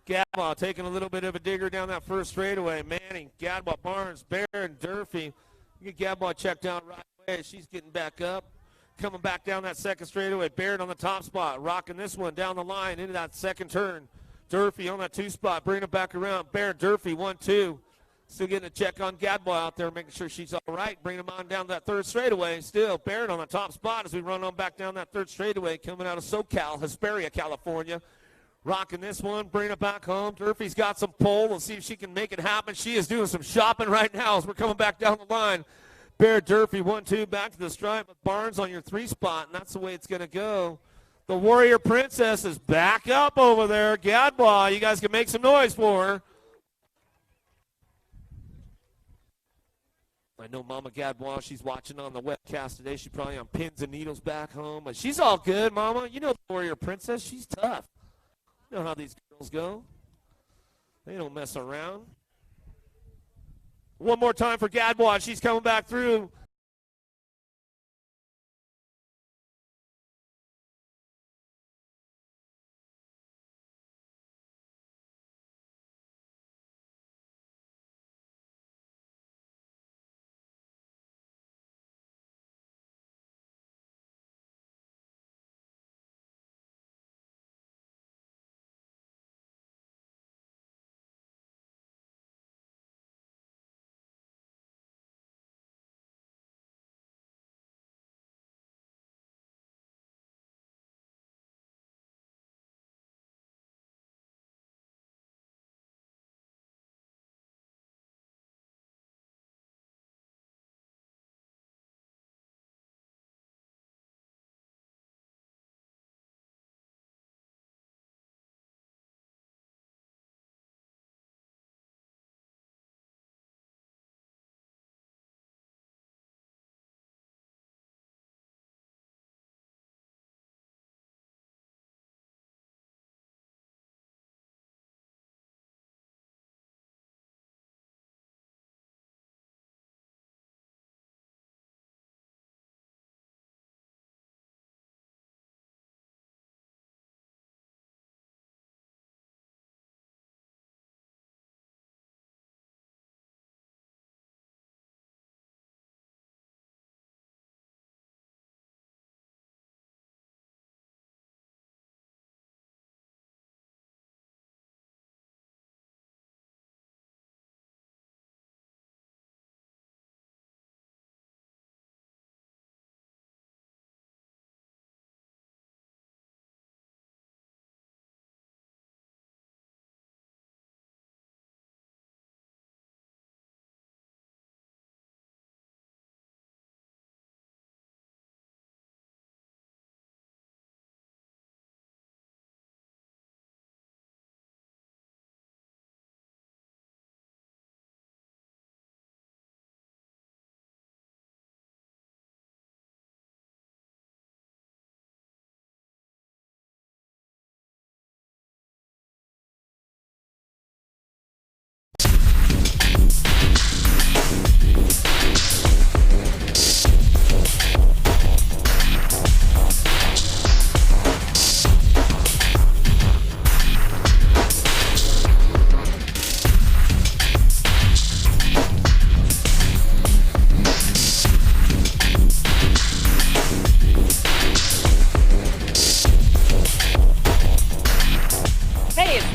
Gadbois taking a little bit of a digger down that first straightaway. Manning, Gadbois, Barnes, Barron, Durfee. Get Gadbois checked out right away. She's getting back up. Coming back down that second straightaway. Barrett on the top spot. Rocking this one down the line into that second turn. Durfee on that 2 spot. Bringing it back around. Barrett, Durfee, 1-2. Still getting a check on Gadbois out there, making sure she's all right. Bringing him on down that third straightaway. Still Barrett on the top spot as we run on back down that third straightaway. Coming out of SoCal, Hesperia, California. Rocking this one, bringing it back home. Durfee's got some pull. We'll see if she can make it happen. She is doing some shopping right now as we're coming back down the line. Bear Durfee, 1-2, back to the stripe with Barnes on your 3 spot, and that's the way it's going to go. The Warrior Princess is back up over there. Gadbois, you guys can make some noise for her. I know Mama Gadbois, she's watching on the webcast today. She's probably on pins and needles back home. But she's all good, Mama. You know the Warrior Princess. She's tough. You know how these girls go. They don't mess around. One more time for Gadbois. She's coming back through.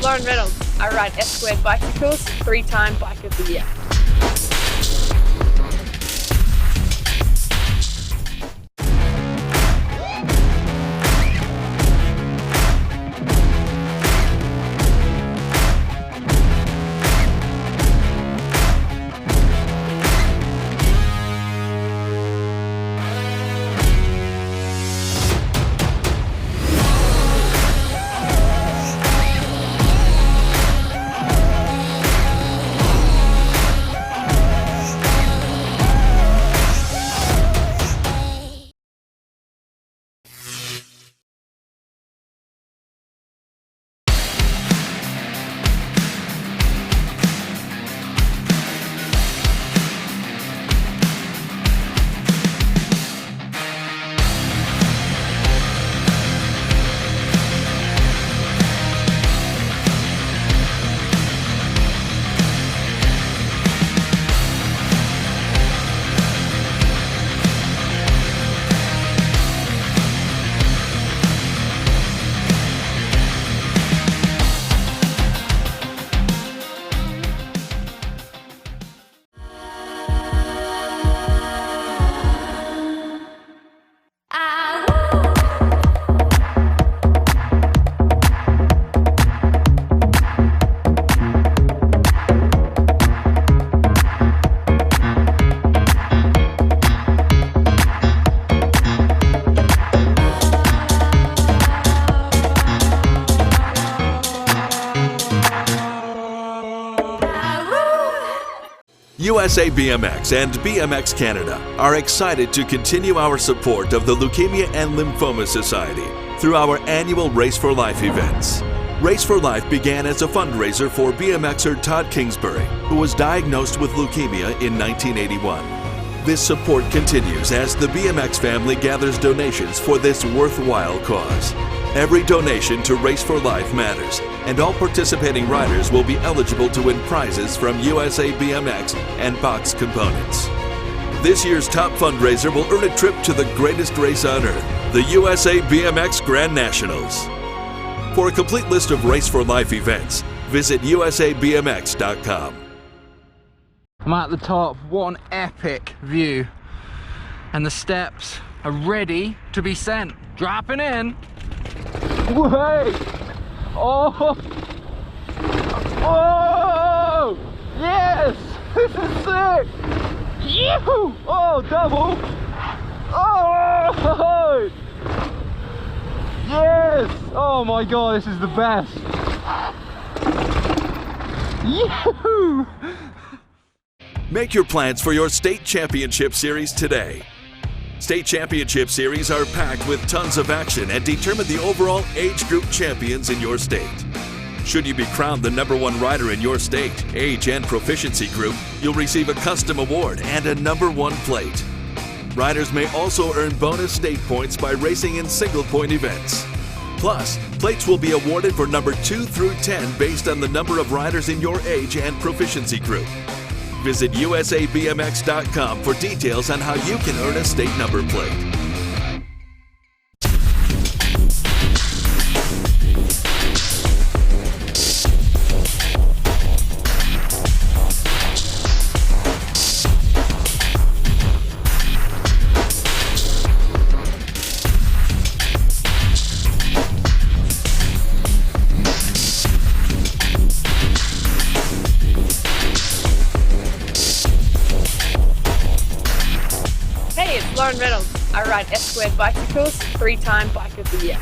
Lauren Reynolds. I ride S-Squared bicycles, 3-time Bike of the Year. USA BMX and BMX Canada are excited to continue our support of the Leukemia and Lymphoma Society through our annual Race for Life events. Race for Life began as a fundraiser for BMXer Todd Kingsbury, who was diagnosed with leukemia in 1981. This support continues as the BMX family gathers donations for this worthwhile cause. Every donation to Race for Life matters, and all participating riders will be eligible to win prizes from USA BMX and Box Components. This year's top fundraiser will earn a trip to the greatest race on earth, the USA BMX Grand Nationals. For a complete list of Race for Life events, visit usabmx.com. I'm at the top, what an epic view. And the steps are ready to be sent. Dropping in. Wait! Oh! Oh! Yes! This is sick! Yahoo! Oh, double! Oh! Yes! Oh my god, this is the best! Yahoo! Make your plans for your state championship series today. State championship series are packed with tons of action and determine the overall age group champions in your state. Should you be crowned the #1 rider in your state, age, and proficiency group, you'll receive a custom award and a #1 plate. Riders may also earn bonus state points by racing in single-point events. Plus, plates will be awarded for #2 through 10 based on the number of riders in your age and proficiency group. Visit usabmx.com for details on how you can earn a state number plate. I ride S-Squared bicycles, 3-time Bike of the Year.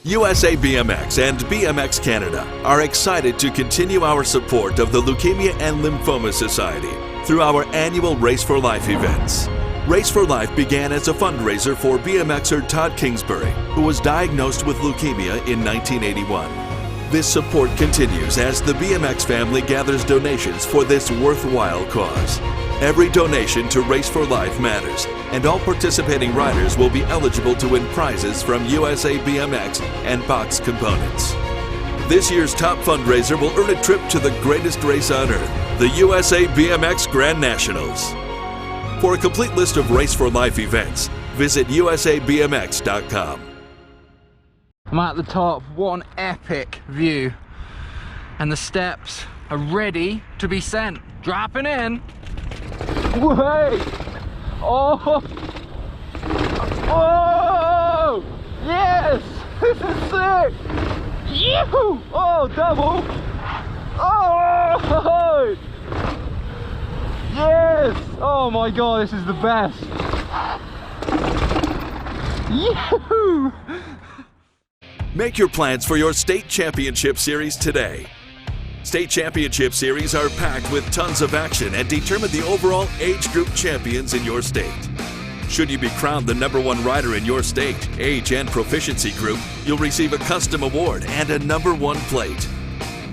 USA BMX and BMX Canada are excited to continue our support of the Leukemia and Lymphoma Society through our annual Race for Life events. Race for Life began as a fundraiser for BMXer Todd Kingsbury, who was diagnosed with leukemia in 1981. This support continues as the BMX family gathers donations for this worthwhile cause. Every donation to Race for Life matters, and all participating riders will be eligible to win prizes from USA BMX and Box Components. This year's top fundraiser will earn a trip to the greatest race on earth, the USA BMX Grand Nationals. For a complete list of Race for Life events, visit usabmx.com. I'm at the top, what an epic view. And the steps are ready to be sent. Dropping in. Wait! Oh! Oh! Yes! This is sick! Yahoo! Oh, double! Oh! Yes! Oh my god, this is the best! Yahoo! Make your plans for your state championship series today. State championship series are packed with tons of action and determine the overall age group champions in your state. Should you be crowned the #1 rider in your state, age, and proficiency group, you'll receive a custom award and a #1 plate.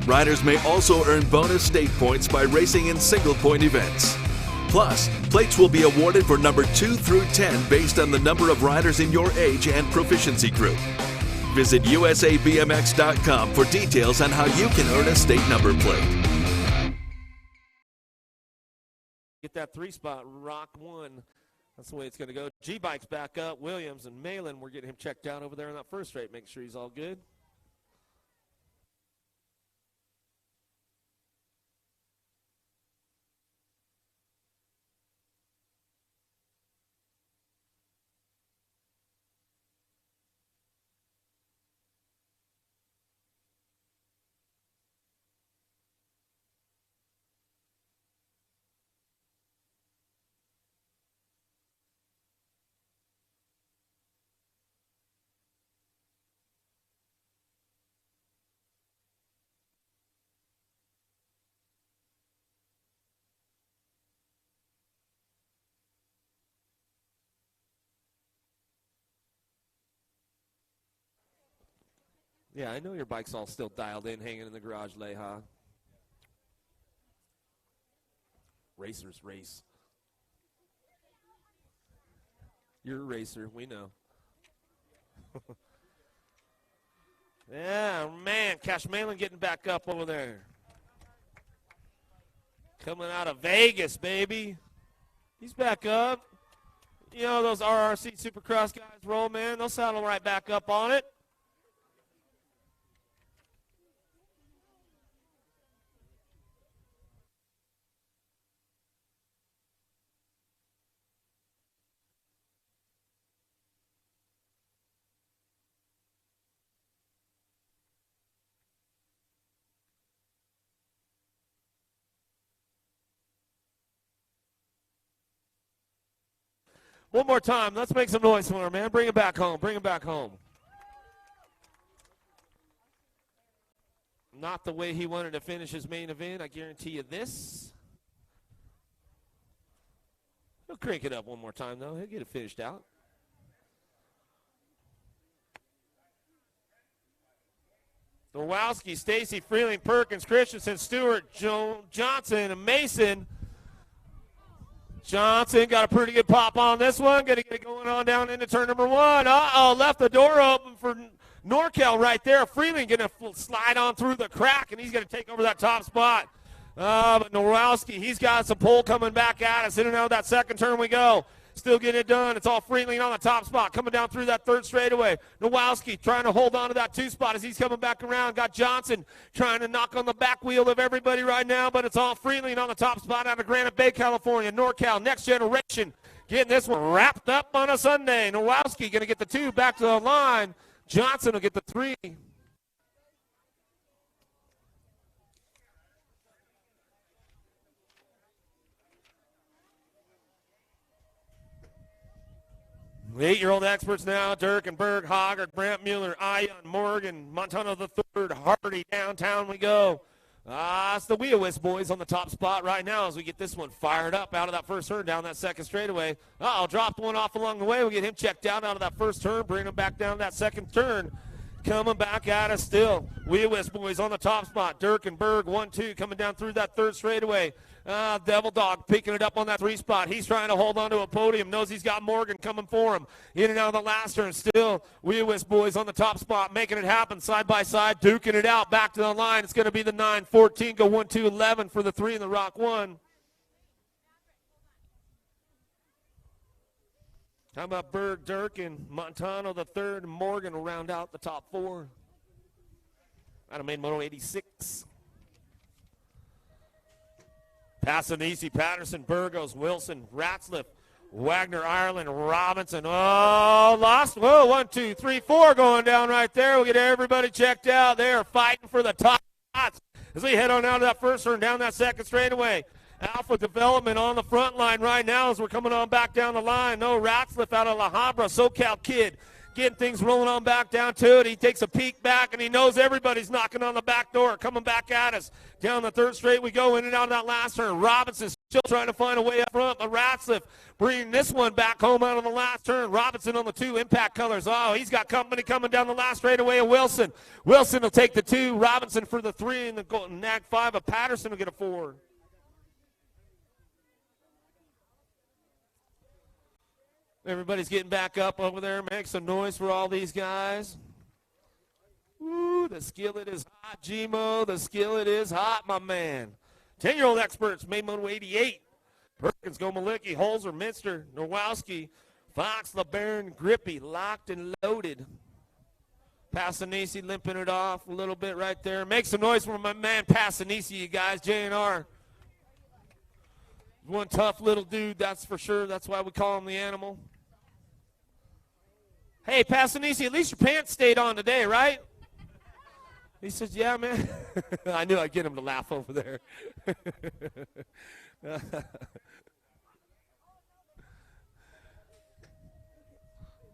Riders may also earn bonus state points by racing in single-point events. Plus, plates will be awarded for number 2 through 10 based on the number of riders in your age and proficiency group. Visit usabmx.com for details on how you can earn a state number plate. Get that 3 spot, Rock 1. That's the way it's going to go. G-Bike's back up. Williams and Malin, we're getting him checked out over there in that first straight. Make sure he's all good. Yeah, I know your bike's all still dialed in, hanging in the garage, Leha. Racers race. You're a racer, we know. Yeah, man, Cash Malin getting back up over there. Coming out of Vegas, baby. He's back up. You know those RRC Supercross guys roll, man. They'll saddle right back up on it. One more time. Let's make some noise for him, man. Bring him back home. Bring him back home. Not the way he wanted to finish his main event, I guarantee you this. He'll crank it up one more time, though. He'll get it finished out. Norwowski, Stacy, Freeling, Perkins, Christensen, Stewart, Johnson, and Mason. Johnson got a pretty good pop on this one. Going to get it going on down into turn number 1. Uh-oh, left the door open for NorCal right there. Freeling going to slide on through the crack, and he's going to take over that top spot. But Norwowski, he's got some pull coming back at us. In and out of that second turn we go. Still getting it done. It's all Freeling on the top spot, coming down through that third straightaway. Nowalski trying to hold on to that 2 spot as he's coming back around. Got Johnson trying to knock on the back wheel of everybody right now, but it's all Freeling on the top spot out of Granite Bay, California. NorCal, next generation, getting this one wrapped up on a Sunday. Nowalski going to get the 2 back to the line. Johnson will get the 3. The 8-year-old experts now, Dirk and Berg, Hoggard, Brant Mueller, Ion, Morgan, Montano the third, Hardy, downtown we go. It's the Wheelwist boys on the top spot right now as we get this one fired up out of that first turn down that second straightaway. Dropped one off along the way. We'll get him checked out of that first turn, bring him back down that second turn. Coming back at us still. Wheelwist boys on the top spot. Dirk and Berg, 1-2, coming down through that third straightaway. Devil Dog picking it up on that 3 spot. He's trying to hold on to a podium. Knows he's got Morgan coming for him. In and out of the last turn. Still, Wheelwist boys on the top spot, making it happen side by side, duking it out. Back to the line. It's going to be the 9-14. Go 1-2-11 for the 3 in the Rock 1. How about Berg, Dirk, and Montano the third, and Morgan will round out the top 4. Out of main moto 86. Passanisi, Patterson, Burgos, Wilson, Ratzliff, Wagner, Ireland, Robinson. Oh, lost. Whoa, 1, 2, 3, 4 going down right there. We'll get everybody checked out. They are fighting for the top spots as we head on out of that first turn, down that second straightaway. Alpha Development on the front line right now as we're coming on back down the line. No, Ratzliff out of La Habra, SoCal kid, getting things rolling on back down to it. He takes a peek back, and he knows everybody's knocking on the back door, coming back at us. Down the third straight we go, in and out of that last turn. Robinson still trying to find a way up front, but Ratzliff bringing this one back home out of the last turn. Robinson on the 2, Impact Colors. Oh, he's got company coming down the last straightaway of Wilson. Wilson will take the 2, Robinson for the 3, and the nag 5 of Patterson will get a 4. Everybody's getting back up over there. Make some noise for all these guys. Woo, the skillet is hot, Gmo. The skillet is hot, my man. 10-year-old experts, Maymoto 88. Perkins, Gomalicki, Holzer, Minster, Norwowski, Fox, LeBaron, Grippy, locked and loaded. Passanisi limping it off a little bit right there. Make some noise for my man Passanisi, you guys. JNR. One tough little dude, that's for sure. That's why we call him the animal. Hey, Passanisi, at least your pants stayed on today, right? He says, yeah, man. I knew I'd get him to laugh over there.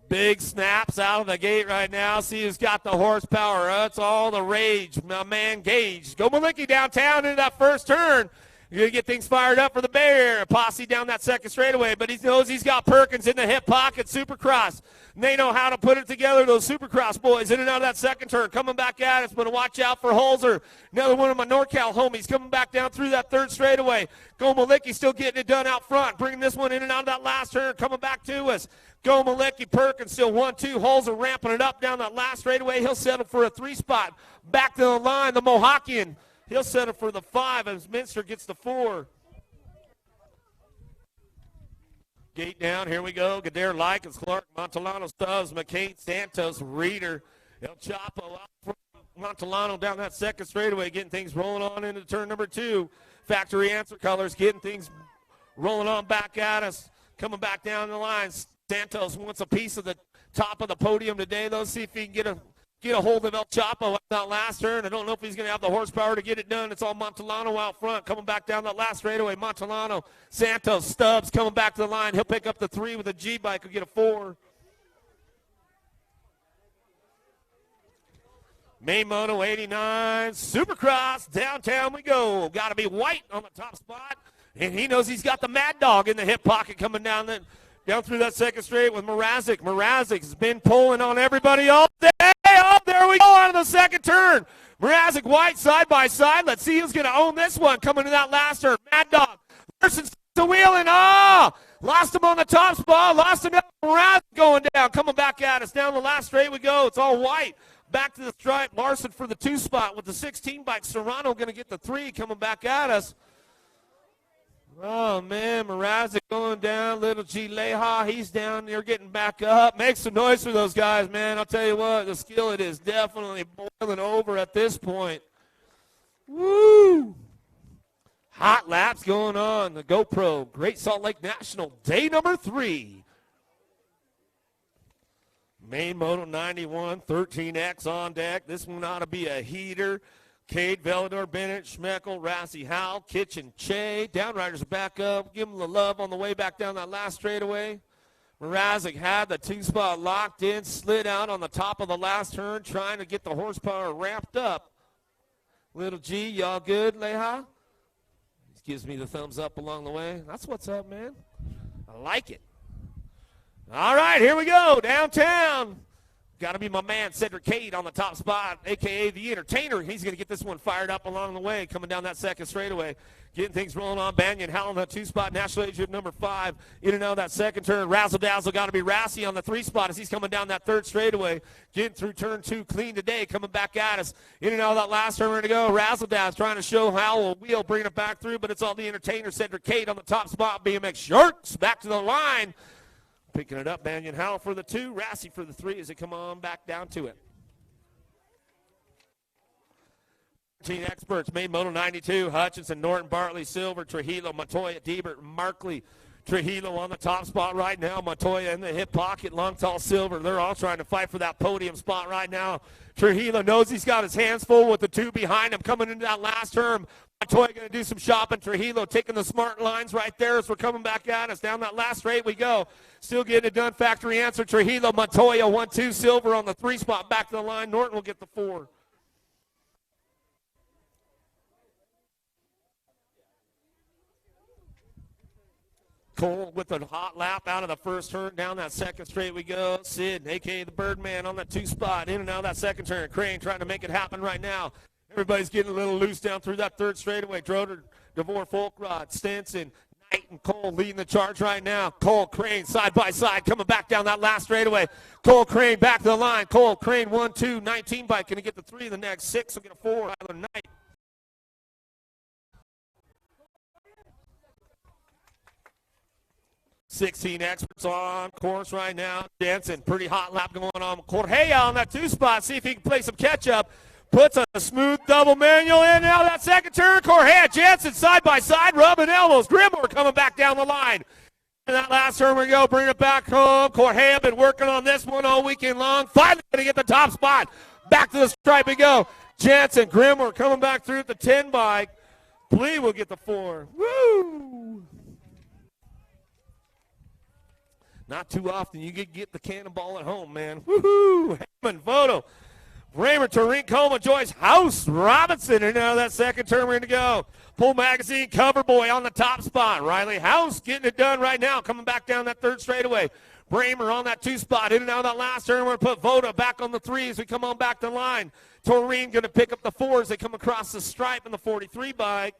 Big snaps out of the gate right now. See who's got the horsepower. That's all the rage. My man Gage. Go Malicki downtown into that first turn. You're going to get things fired up for the Bay Area. Posse down that second straightaway, but he knows he's got Perkins in the hip pocket, Supercross. And they know how to put it together, those Supercross boys, in and out of that second turn, coming back at us, but watch out for Holzer. Another one of my NorCal homies coming back down through that third straightaway. Go Malicki still getting it done out front, bringing this one in and out of that last turn, coming back to us. Go Malicki, Perkins still 1-2. Holzer ramping it up down that last straightaway. He'll settle for a 3 spot. Back to the line, the Mohawkian. He'll settle for the 5 as Minster gets the 4. Gate down, here we go. Gadare, Likens, Clark, Montellano, Stubbs, McCain, Santos, Reeder, El Chapo out from Montellano down that second straightaway, getting things rolling on into turn number 2. Factory Answer Colors getting things rolling on back at us, coming back down the line. Santos wants a piece of the top of the podium today, though. See if he can get a hold of El Chapo that last turn. I don't know if he's going to have the horsepower to get it done. It's all Montellano out front, coming back down that last straightaway. Montellano, Santos, Stubbs coming back to the line. He'll pick up the 3 with a G-bike. He'll get a 4. Maymoto 89, Supercross, downtown we go. Got to be White on the top spot, and he knows he's got the Mad Dog in the hip pocket coming down through that second straight with Mrazek. Mrazek has been pulling on everybody all day. Oh, there we go on the second turn. Mrazek, White, side by side. Let's see who's going to own this one coming to that last turn. Mad Dog. Larson's the wheel and lost him on the top spot. Lost him. Mrazek going down, coming back at us. Down the last straight we go. It's all White. Back to the stripe. Larson for the 2 spot with the 16 bike. Serrano going to get the 3 coming back at us. Oh, man, Mrazek going down. Little G. Leha, he's down there getting back up. Make some noise for those guys, man. I'll tell you what, the skillet is definitely boiling over at this point. Woo! Hot laps going on. The GoPro, Great Salt Lake National, day number 3. Main Moto 91, 13X on deck. This one ought to be a heater. Cade, Velador, Bennett, Schmeckel, Rassi, Howell, Kitchen, Che. Downriders are back up. Give them the love on the way back down that last straightaway. Mrazek had the 2 spot locked in, slid out on the top of the last turn, trying to get the horsepower ramped up. Little G, y'all good, Leha? He gives me the thumbs up along the way. That's what's up, man. I like it. All right, here we go, downtown. Got to be my man, Cedric Cade, on the top spot, a.k.a. the Entertainer. He's going to get this one fired up along the way, coming down that second straightaway. Getting things rolling on. Banyan Howell on that 2 spot. National Agent number 5. In and out of that second turn. Razzle Dazzle got to be Rassi on the 3 spot as he's coming down that third straightaway. Getting through turn 2 clean today. Coming back at us. In and out of that last turn. We're going to go. Razzle Dazzle trying to show Howell a wheel, bringing it back through, but it's all the Entertainer. Cedric Cade on the top spot. BMX Sharks back to the line. Picking it up, Banyan Howell for the 2, Rassi for the 3 as they come on back down to it. Team experts made Moto 92, Hutchinson, Norton, Bartley, Silver, Trujillo, Montoya, Diebert, Markley, Trujillo on the top spot right now. Montoya in the hip pocket, long, tall, Silver. They're all trying to fight for that podium spot right now. Trujillo knows he's got his hands full with the two behind him coming into that last turn. Montoya going to do some shopping. Trujillo taking the smart lines right there as we're coming back at us. Down that last straight we go. Still getting it done. Factory answer. Trujillo, Montoya, 1-2. Silver on the 3 spot. Back to the line. Norton will get the 4. Cole with a hot lap out of the first turn. Down that second straight we go. Sid, a.k.a. the Birdman, on that 2 spot. In and out of that second turn. Crane trying to make it happen right now. Everybody's getting a little loose down through that 3rd straightaway. Droder, DeVore, Folkrod, Stenson, Knight, and Cole leading the charge right now. Cole, Crane, side by side, coming back down that last straightaway. Cole, Crane, back to the line. Cole, Crane, 1-2, 19 bike. Going to get the 3 the next. 6 will get a 4 out of the Knight. $16 experts on course right now. Jensen, pretty hot lap going on. Correa on that 2 spot. See if he can play some catch up. Puts a smooth double manual in now that second turn. Correa, Jensen side by side, rubbing elbows. Grimore coming back down the line. And that last turn we go, bring it back home. Correa been working on this one all weekend long. Finally going to get the top spot. Back to the stripe we go. Jensen, Grimore coming back through at the 10 bike. Blee will get the 4. Woo! Not too often you get the cannonball at home, man. Woohoo! Hammond, Voto, Raymer, Turin, Coma, Joyce, House, Robinson, and now that second turn we're going to go. Pull Magazine, Cover Boy on the top spot. Riley House getting it done right now, coming back down that 3rd straightaway. Bramer on that 2 spot, in and out of that last turn. We're going to put Voda back on the 3 as we come on back to the line. Turin going to pick up the 4 as they come across the stripe in the 43 bike.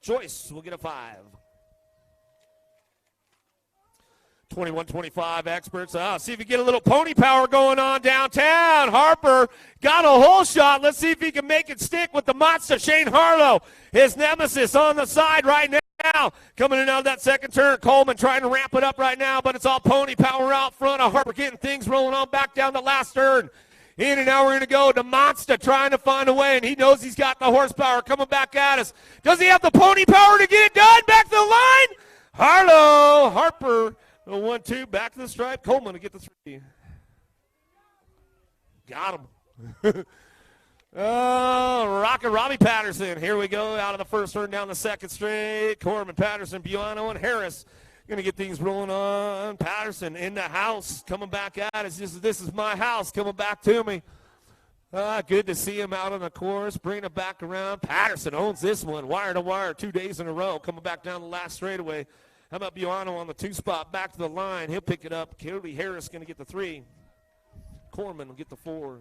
Joyce will get a 5. 21-25 experts. See if you get a little pony power going on downtown. Harper got a hole shot. Let's see if he can make it stick with the Mazda. Shane Harlow, his nemesis on the side right now. Coming in out of that second turn. Coleman trying to ramp it up right now, but it's all pony power out front of Harper getting things rolling on back down the last turn. In and out we're going to go to Mazda trying to find a way, and he knows he's got the horsepower coming back at us. Does he have the pony power to get it done? Back to the line. Harper. The 1-2, back to the stripe. Coleman to get the 3. Got him. Rocket Robbie Patterson. Here we go out of the first turn down the second straight. Corman, Patterson, Buono, and Harris going to get things rolling on. Patterson in the house, coming back at us. This is my house, coming back to me. Good to see him out on the course, bringing it back around. Patterson owns this one, wire to wire, 2 days in a row, coming back down the last straightaway. How about Buono on the 2 spot, back to the line. He'll pick it up. Cody Harris going to get the 3. Corman will get the 4.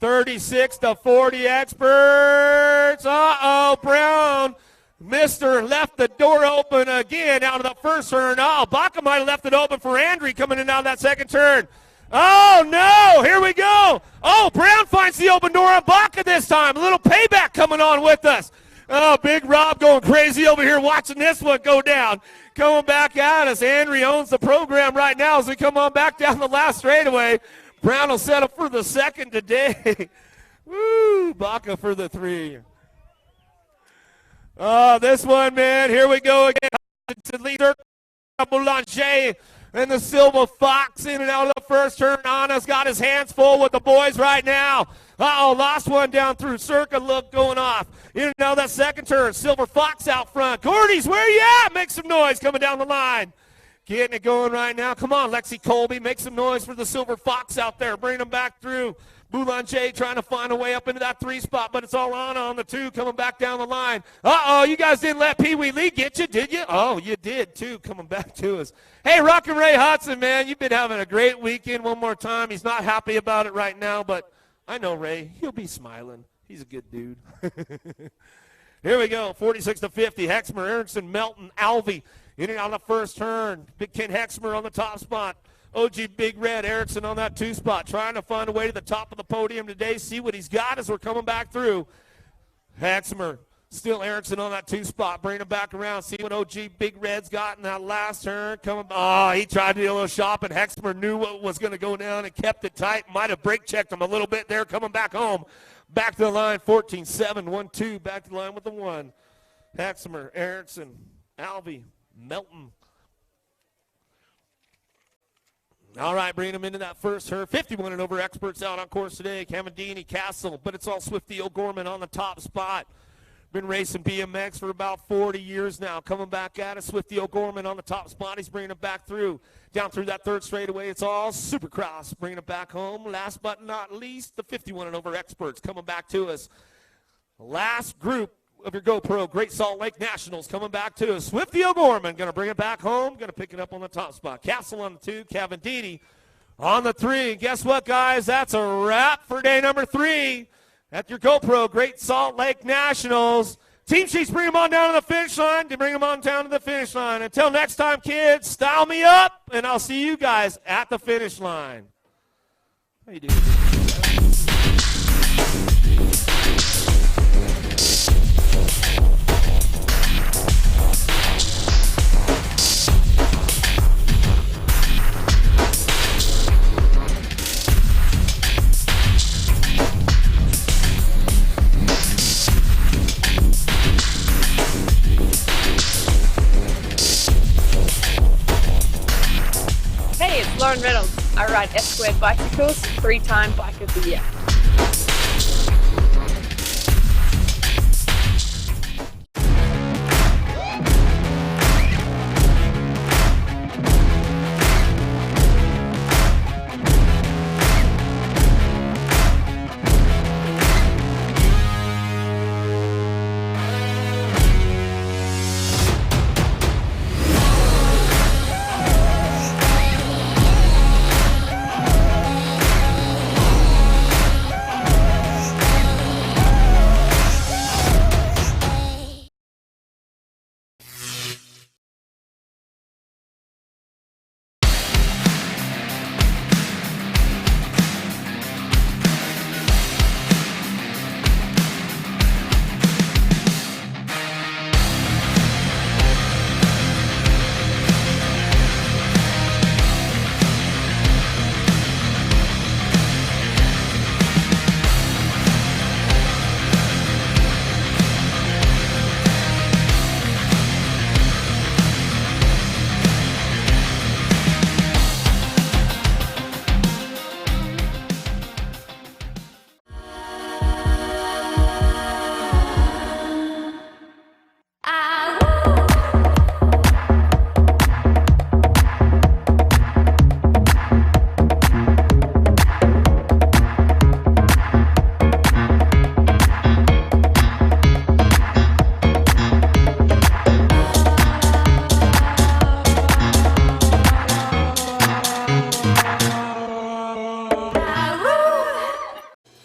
36-40 experts. Brown. Mr. left the door open again out of the first turn. Baca might have left it open for Andrew coming in out of that second turn. Oh, no. Here we go. Brown finds the open door on Baca this time. A little payback coming on with us. Big Rob going crazy over here watching this one go down. Coming back at us. Henry owns the program right now as we come on back down the last straightaway. Brown will set up for the second today. Woo! Baca for the 3. This one, man. Here we go again. Leader Boulanger and the Silver Fox in and out of the first turn. Anna's got his hands full with the boys right now. Lost one down through Circa. Look going off. In and out of that second turn. Silver Fox out front. Gordy's, where you at? Make some noise coming down the line. Getting it going right now. Come on, Lexi Colby. Make some noise for the Silver Fox out there. Bring them back through. Boulanger trying to find a way up into that 3 spot, but it's all on the 2 coming back down the line. You guys didn't let Pee Wee Lee get you, did you? You did, too, coming back to us. Hey, Rock and Ray Hudson, man, you've been having a great weekend one more time. He's not happy about it right now, but I know Ray. He'll be smiling. He's a good dude. Here we go, 46-50. Hexmer, Erickson, Melton, Alvey in and out of the first turn. Big Ken Hexmer on the top spot. OG Big Red Erickson on that 2 spot, trying to find a way to the top of the podium today, see what he's got as we're coming back through. Hexmer, still Erickson on that 2 spot, bring him back around, see what OG Big Red's got in that last turn. He tried to do a little shopping. Hexmer knew what was going to go down and kept it tight. Might have brake checked him a little bit there coming back home. Back to the line, 14-7, 1-2. Back to the line with the 1. Haxmer, Aronson, Alvey, Melton. All right, bringing them into that first herd. 51 and over experts out on course today. Cavendini, Castle, but it's all Swifty O'Gorman on the top spot. Been racing BMX for about 40 years now. Coming back at it, Swifty O'Gorman on the top spot. He's bringing it back through. Down through that third straightaway, it's all Supercross. Bringing it back home. Last but not least, the 51 and over experts coming back to us. Last group of your GoPro, Great Salt Lake Nationals coming back to us. Swifty O'Gorman going to bring it back home. Going to pick it up on the top spot. Castle on the 2, Cavendini on the 3. And guess what, guys? That's a wrap for day number 3. At your GoPro, Great Salt Lake Nationals. Team sheets, bring them on down to the finish line. Bring them on down to the finish line. Until next time, kids, style me up, and I'll see you guys at the finish line. How you doing? Hey, it's Lauren Reynolds. I ride S-Squared bicycles, 3-time Bike of the Year.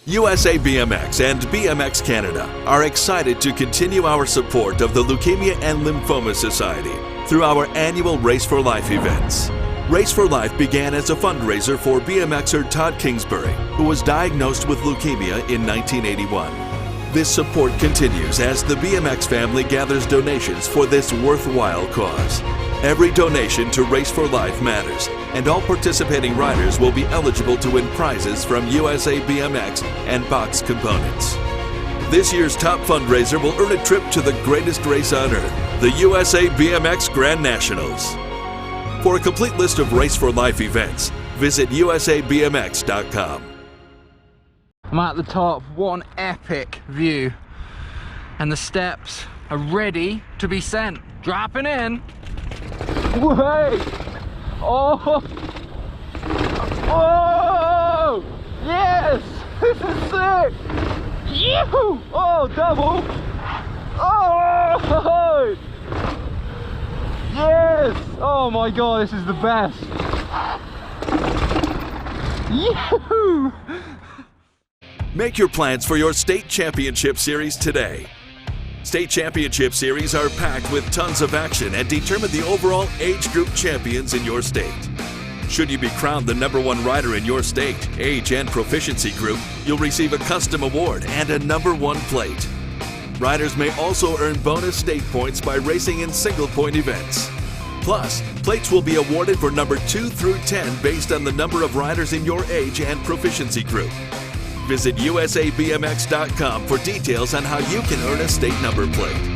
USA BMX and BMX Canada are excited to continue our support of the Leukemia and Lymphoma Society through our annual Race for Life events. Race for Life began as a fundraiser for BMXer Todd Kingsbury, who was diagnosed with leukemia in 1981. This support continues as the BMX family gathers donations for this worthwhile cause. Every donation to Race for Life matters, and all participating riders will be eligible to win prizes from USA BMX and Box Components. This year's top fundraiser will earn a trip to the greatest race on earth, the USA BMX Grand Nationals. For a complete list of Race for Life events, visit usabmx.com. I'm at the top, one epic view, and the steps are ready to be sent. Dropping in. Wait! Oh! Oh! Yes! This is sick! Yahoo! Oh, double! Oh! Yes! Oh my god, this is the best! Yahoo! Make your plans for your state championship series today. State championship series are packed with tons of action and determine the overall age group champions in your state. Should you be crowned the #1 rider in your state, age, and proficiency group, you'll receive a custom award and a #1 plate. Riders may also earn bonus state points by racing in single-point events. Plus, plates will be awarded for number 2 through 10 based on the number of riders in your age and proficiency group. Visit usabmx.com for details on how you can earn a state number plate.